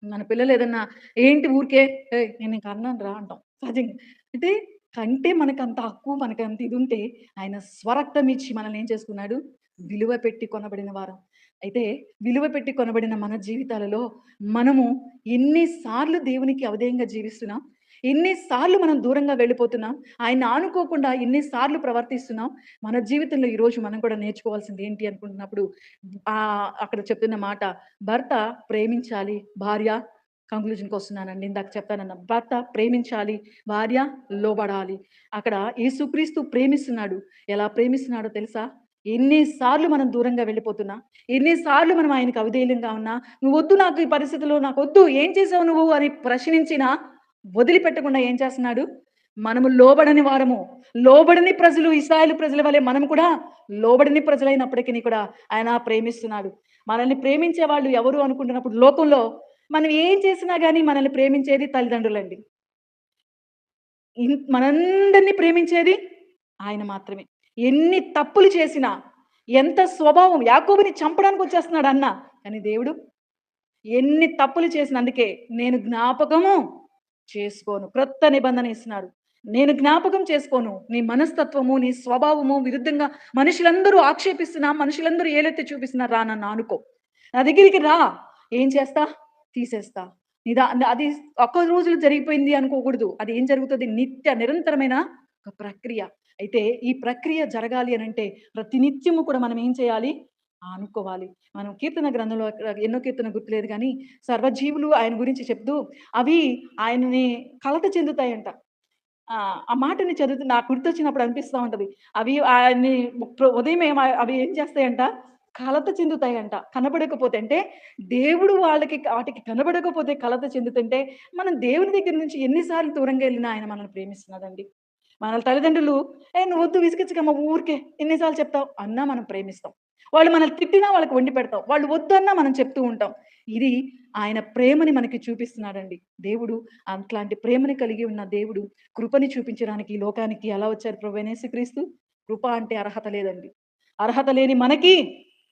మన పిల్లలు ఏదన్నా ఏంటి ఊరికే "ఏయ్! నేను నీకు అన్నాను రా" అంటాం సహజంగా. అంటే కంటే మనకంత హక్కు, మనకంత ఇదుంటే ఆయన స్వరక్తం ఇచ్చి మనల్ని ఏం చేసుకున్నాడు? విలువ పెట్టి కొనబడిన వారం. అయితే విలువ పెట్టి కొనబడిన మన జీవితాలలో మనము ఎన్ని సార్లు దేవునికి అవిధేయంగా జీవిస్తున్నాం? ఎన్ని సార్లు మనం దూరంగా వెళ్ళిపోతున్నాం? ఆయన్ని ఆనుకోకుండా ఎన్ని సార్లు ప్రవర్తిస్తున్నాం? మన జీవితంలో ఈరోజు మనం కూడా నేర్చుకోవాల్సింది ఏంటి అనుకుంటున్నప్పుడు అక్కడ చెప్తున్న మాట భర్త ప్రేమించాలి, భార్య కంక్లూజన్‌కొస్తున్నానండి. ఇందాక చెప్పానన్న. భర్త ప్రేమించాలి, భార్య లోబడాలి. అక్కడ యేసుక్రీస్తు ప్రేమిస్తున్నాడు. ఎలా ప్రేమిస్తున్నాడో తెలుసా? ఎన్ని సార్లు మనం దూరంగా వెళ్ళిపోతున్నా, ఎన్ని సార్లు మనం ఆయనకి అవిధేయులంగా ఉన్నా, "నువ్వొద్దు నాకు ఈ పరిస్థితిలో, నాకొద్దు ఏం చేసావు నువ్వు" అని ప్రశ్నించినా వదిలిపెట్టకుండా ఏం చేస్తున్నాడు? మనము లోబడని వారము, లోబడని ప్రజలు ఇశ్రాయేలు ప్రజల వలె మనం కూడా లోబడని ప్రజలైనప్పటికిని కూడా ఆయన ప్రేమిస్తున్నాడు. మనల్ని ప్రేమించే వాళ్ళు ఎవరు అనుకుంటున్నప్పుడు లోకంలో మనం ఏం చేసినా గాని మనల్ని ప్రేమించేది తల్లిదండ్రులండి. మనందరిని ప్రేమించేది ఆయన మాత్రమే. ఎన్ని తప్పులు చేసినా, ఎంత స్వభావం యాకోబుని చంపడానికొచ్చేస్తున్నాడు అన్న. కానీ దేవుడు ఎన్ని తప్పులు చేసినా అందుకే నేను జ్ఞాపకము చేసుకోను. క్రొత్త నిబంధన ఇస్తున్నాడు. నేను జ్ఞాపకం చేసుకోను. నీ మనస్తత్వము, నీ స్వభావము విరుద్ధంగా మనుషులందరూ ఆక్షేపిస్తున్నా, మనుషులందరూ ఏలెత్తి చూపిస్తున్నా రా నన్ను ఆనుకో. నా దగ్గరికి రా. ఏం చేస్తా? తీసేస్తా. అది ఒక్క రోజులో జరిగిపోయింది అనుకోకూడదు. అది ఏం జరుగుతది? నిరంతరమైన ఒక ప్రక్రియ. అయితే ఈ ప్రక్రియ జరగాలి అనంటే ప్రతి నిత్యము కూడా మనం ఏం చేయాలి? ఆనుకోవాలి. మనం కీర్తన గ్రంథంలో ఎన్నో కీర్తన గుర్తులేదు గానీ, సర్వజీవులు ఆయన గురించి చెప్తూ అవి ఆయనని కలత చెందుతాయంట. ఆ మాటని చదువుతూ నాకు గుర్తొచ్చినప్పుడు అనిపిస్తా ఉంటది. అవి ఆయన్ని ఉదయం అవి ఏం చేస్తాయంట? కలత చెందుతాయంట. కనబడకపోతే అంటే దేవుడు వాటికి కనబడకపోతే కలత చెందుతుంటే, మనం దేవుని దగ్గర నుంచి ఎన్ని సార్లు దూరంగా ఎళ్ళినా ఆయన మనల్ని ప్రేమిస్తున్నాడండి. మన తల్లిదండ్రులు నువ్వొద్దు విసిగించకమ్మా ఊరికే ఎన్ని సార్లు చెప్తావు అన్నా మనం ప్రేమిస్తాం. వాళ్ళు మనల్ని తిట్టినా వాళ్ళకి వండి పెడతాం. వాళ్ళు వద్దన్నా మనం చెప్తూ ఉంటాం. ఇది ఆయన ప్రేమని మనకి చూపిస్తున్నాడండి. దేవుడు అట్లాంటి ప్రేమని కలిగి ఉన్న దేవుడు కృపని చూపించడానికి ఈ లోకానికి ఎలా వచ్చారు ప్రభువైన యేసుక్రీస్తు? కృప అంటే అర్హత లేదండి. అర్హత లేని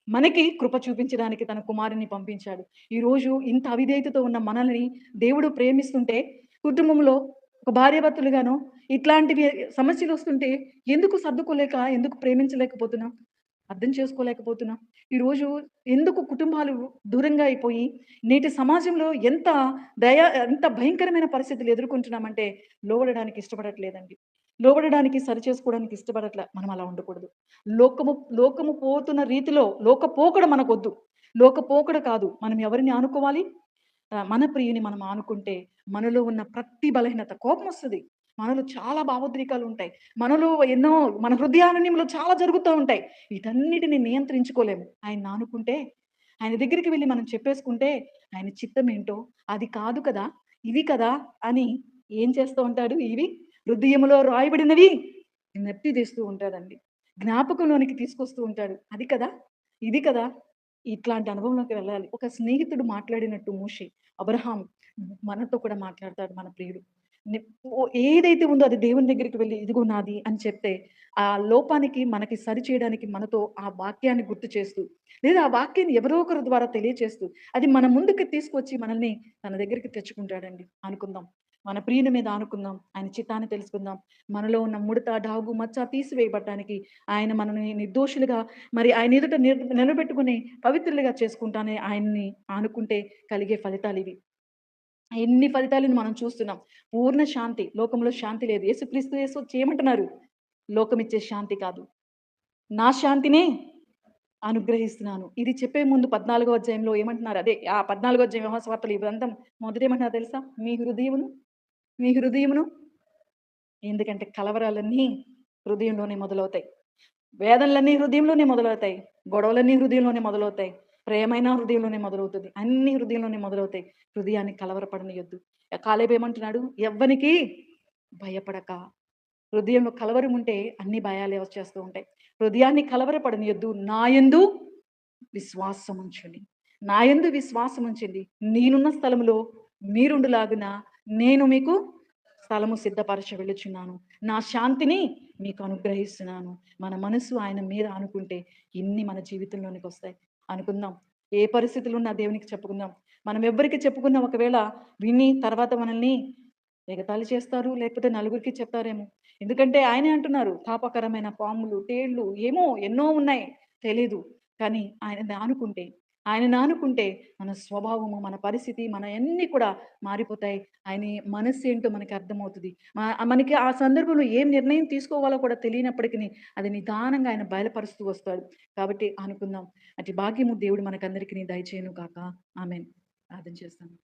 మనకి కృప చూపించడానికి తన కుమారుడిని పంపించాడు. ఈరోజు ఇంత అవిధేయతతో ఉన్న మనల్ని దేవుడు ప్రేమిస్తుంటే కుటుంబంలో ఒక భార్యాభర్తలుగాను ఇట్లాంటివి సమస్యలొస్తుంటే ఎందుకు సర్దుకోలేక, ఎందుకు ప్రేమించలేకపోతున్నాం? అర్థం చేసుకోలేకపోతున్నాం. ఈరోజు ఎందుకు కుటుంబాలు దూరంగా అయిపోయి, నేటి సమాజంలో ఎంత భయంకరమైన పరిస్థితులు ఎదుర్కొంటున్నామంటే, లోబడడానికి ఇష్టపడట్లేదండి. లోబడడానికి, సరిచేసుకోవడానికి ఇష్టపడట్ల. మనం అలా ఉండకూడదు. లోకము లోకము పోతున్న రీతిలో లోకపోకడ మనకొద్దు. లోకపోకడ కాదు. మనం ఎవరిని ఆనుకోవాలి? మన ప్రియుని మనం ఆనుకుంటే, మనలో ఉన్న ప్రతి బలహీనత కోపమొస్తది. మనలో చాలా భావోద్రేకాలుంటాయి. మనలో ఎన్నో మన హృదయారణ్యంలో చాలా జరుగుతా ఉంటాయి. వీటన్నిటిని నియంత్రించుకోలేము. ఆయన్ని ఆనుకుంటే, ఆయన దగ్గరికి వెళ్లి మనం చెప్పేసుకుంటే, ఆయన చిత్తమేంటో, అది కాదు కదా! ఇది కదా! అని ఏం చేస్తూ ఉంటాడు? ఇవి హృదయములో రాయబడినవి నెప్పి తీస్తూ ఉంటాడండి. జ్ఞాపకంలోనికి తీసుకొస్తూ ఉంటాడు. అది కదా! ఇది కదా! ఇట్లాంటి అనుభవంలోకి వెళ్ళాలి. ఒక స్నేహితుడు మాట్లాడినట్టు మోషే, అబ్రహాం మనతో కూడా మాట్లాడతాడు మన ప్రియుడు. ని ఏదైతే ఉందో అది దేవుని దగ్గరికి వెళ్లి ఇదిగో నాది అని చెప్తే, ఆ లోపానికి మనకి సరిచేయడానికి మనతో ఆ వాక్యాన్ని గుర్తు చేస్తూ, లేదా ఆ వాక్యాన్ని ఎవరో ఒకరి ద్వారా తెలియచేస్తూ, అది మన ముందుకు తీసుకొచ్చి మనల్ని తన దగ్గరికి తెచ్చుకుంటాడండి. అనుకుందాం. మన ప్రియుని మీద ఆనుకుందాం. ఆయన చిత్తాన్ని తెలుసుకుందాం. మనలో ఉన్న ముడత, డాగు, మచ్చ తీసివేయబడటానికి ఆయన మనల్ని నిర్దోషులుగా మరి ఆయన ఎదుట నిలబెట్టుకుని పవిత్రులుగా చేసుకుంటానే ఆయన్ని ఆనుకుంటే కలిగే ఫలితాలివి. ఎన్ని ఫలితాలను మనం చూస్తున్నాం. పూర్ణ శాంతి. లోకంలో శాంతి లేదు. యేసు చేయమంటున్నారు. లోకమిచ్చే శాంతి కాదు. నా శాంతినే అనుగ్రహిస్తున్నాను. ఇది చెప్పే ముందు 14 అధ్యాయంలో ఏమంటున్నారు? అదే ఆ 14 అధ్యాయం యోహాను సువార్తలో ఈ గ్రంథం మొదటేమంటున్నారో తెలుసా? మీ హృదయమును, మీ హృదయమును ఎందుకంటే కలవరాలన్నీ హృదయంలోనే మొదలవుతాయి. వేదనలన్నీ హృదయంలోనే మొదలవుతాయి. గొడవలన్నీ హృదయంలోనే మొదలవుతాయి. ప్రేమైనా హృదయంలోనే మొదలవుతది. అన్నీ హృదయంలోనే మొదలవుతాయి. హృదయాన్ని కలవరపడనీయొద్దు. కాలేబు ఏమంటున్నాడు? ఎవ్వనికి భయపడక. హృదయంలో కలవరం ఉంటే అన్ని భయాలే వచ్చేస్తూ ఉంటాయి. హృదయాన్ని కలవరపడనీయొద్దు. నాయందు విశ్వాసముంచండి. నాయందు విశ్వాసముంచండి. నేనున్న స్థలములో మీరుండులాగున నేను మీకు స్థలము సిద్ధపరచ వెళ్ళుచున్నాను. నా శాంతిని మీకు అనుగ్రహిస్తున్నాను. మన మనసు ఆయన మీద అనుకుంటే ఇన్ని మన జీవితంలోనికొస్తాయి. అనుకుందాం. ఏ పరిస్థితులున్నా దేవునికి చెప్పుకుందాం. మనం ఎవ్వరికి చెప్పుకున్నా ఒకవేళ విని తర్వాత మనల్ని ఎగతాళి చేస్తారు. లేకపోతే నలుగురికి చెప్తారేమో. ఎందుకంటే ఆయనే అంటున్నారు. తాపకరమైన పాములు, తేళ్ళు ఏమో ఎన్నో ఉన్నాయి. తెలీదు. కానీ ఆయనని ఆనుకుంటే మన స్వభావము, మన పరిస్థితి, మనయన్నీ కూడా మారిపోతాయి. ఆయన మనస్సేంటో మనకి అర్థమవుతది. మనకి ఆ సందర్భంలో ఏం నిర్ణయం తీసుకోవాలో కూడా తెలియనప్పటికిని అది నిదానంగా ఆయన బయలుపరుస్తూ వస్తాడు. కాబట్టి అనుకుందాం. అట్టి భాగ్యము దేవుడు మనకందరికిని దయచేయును గాక. ఆమేన్. ప్రార్థన చేస్తాను.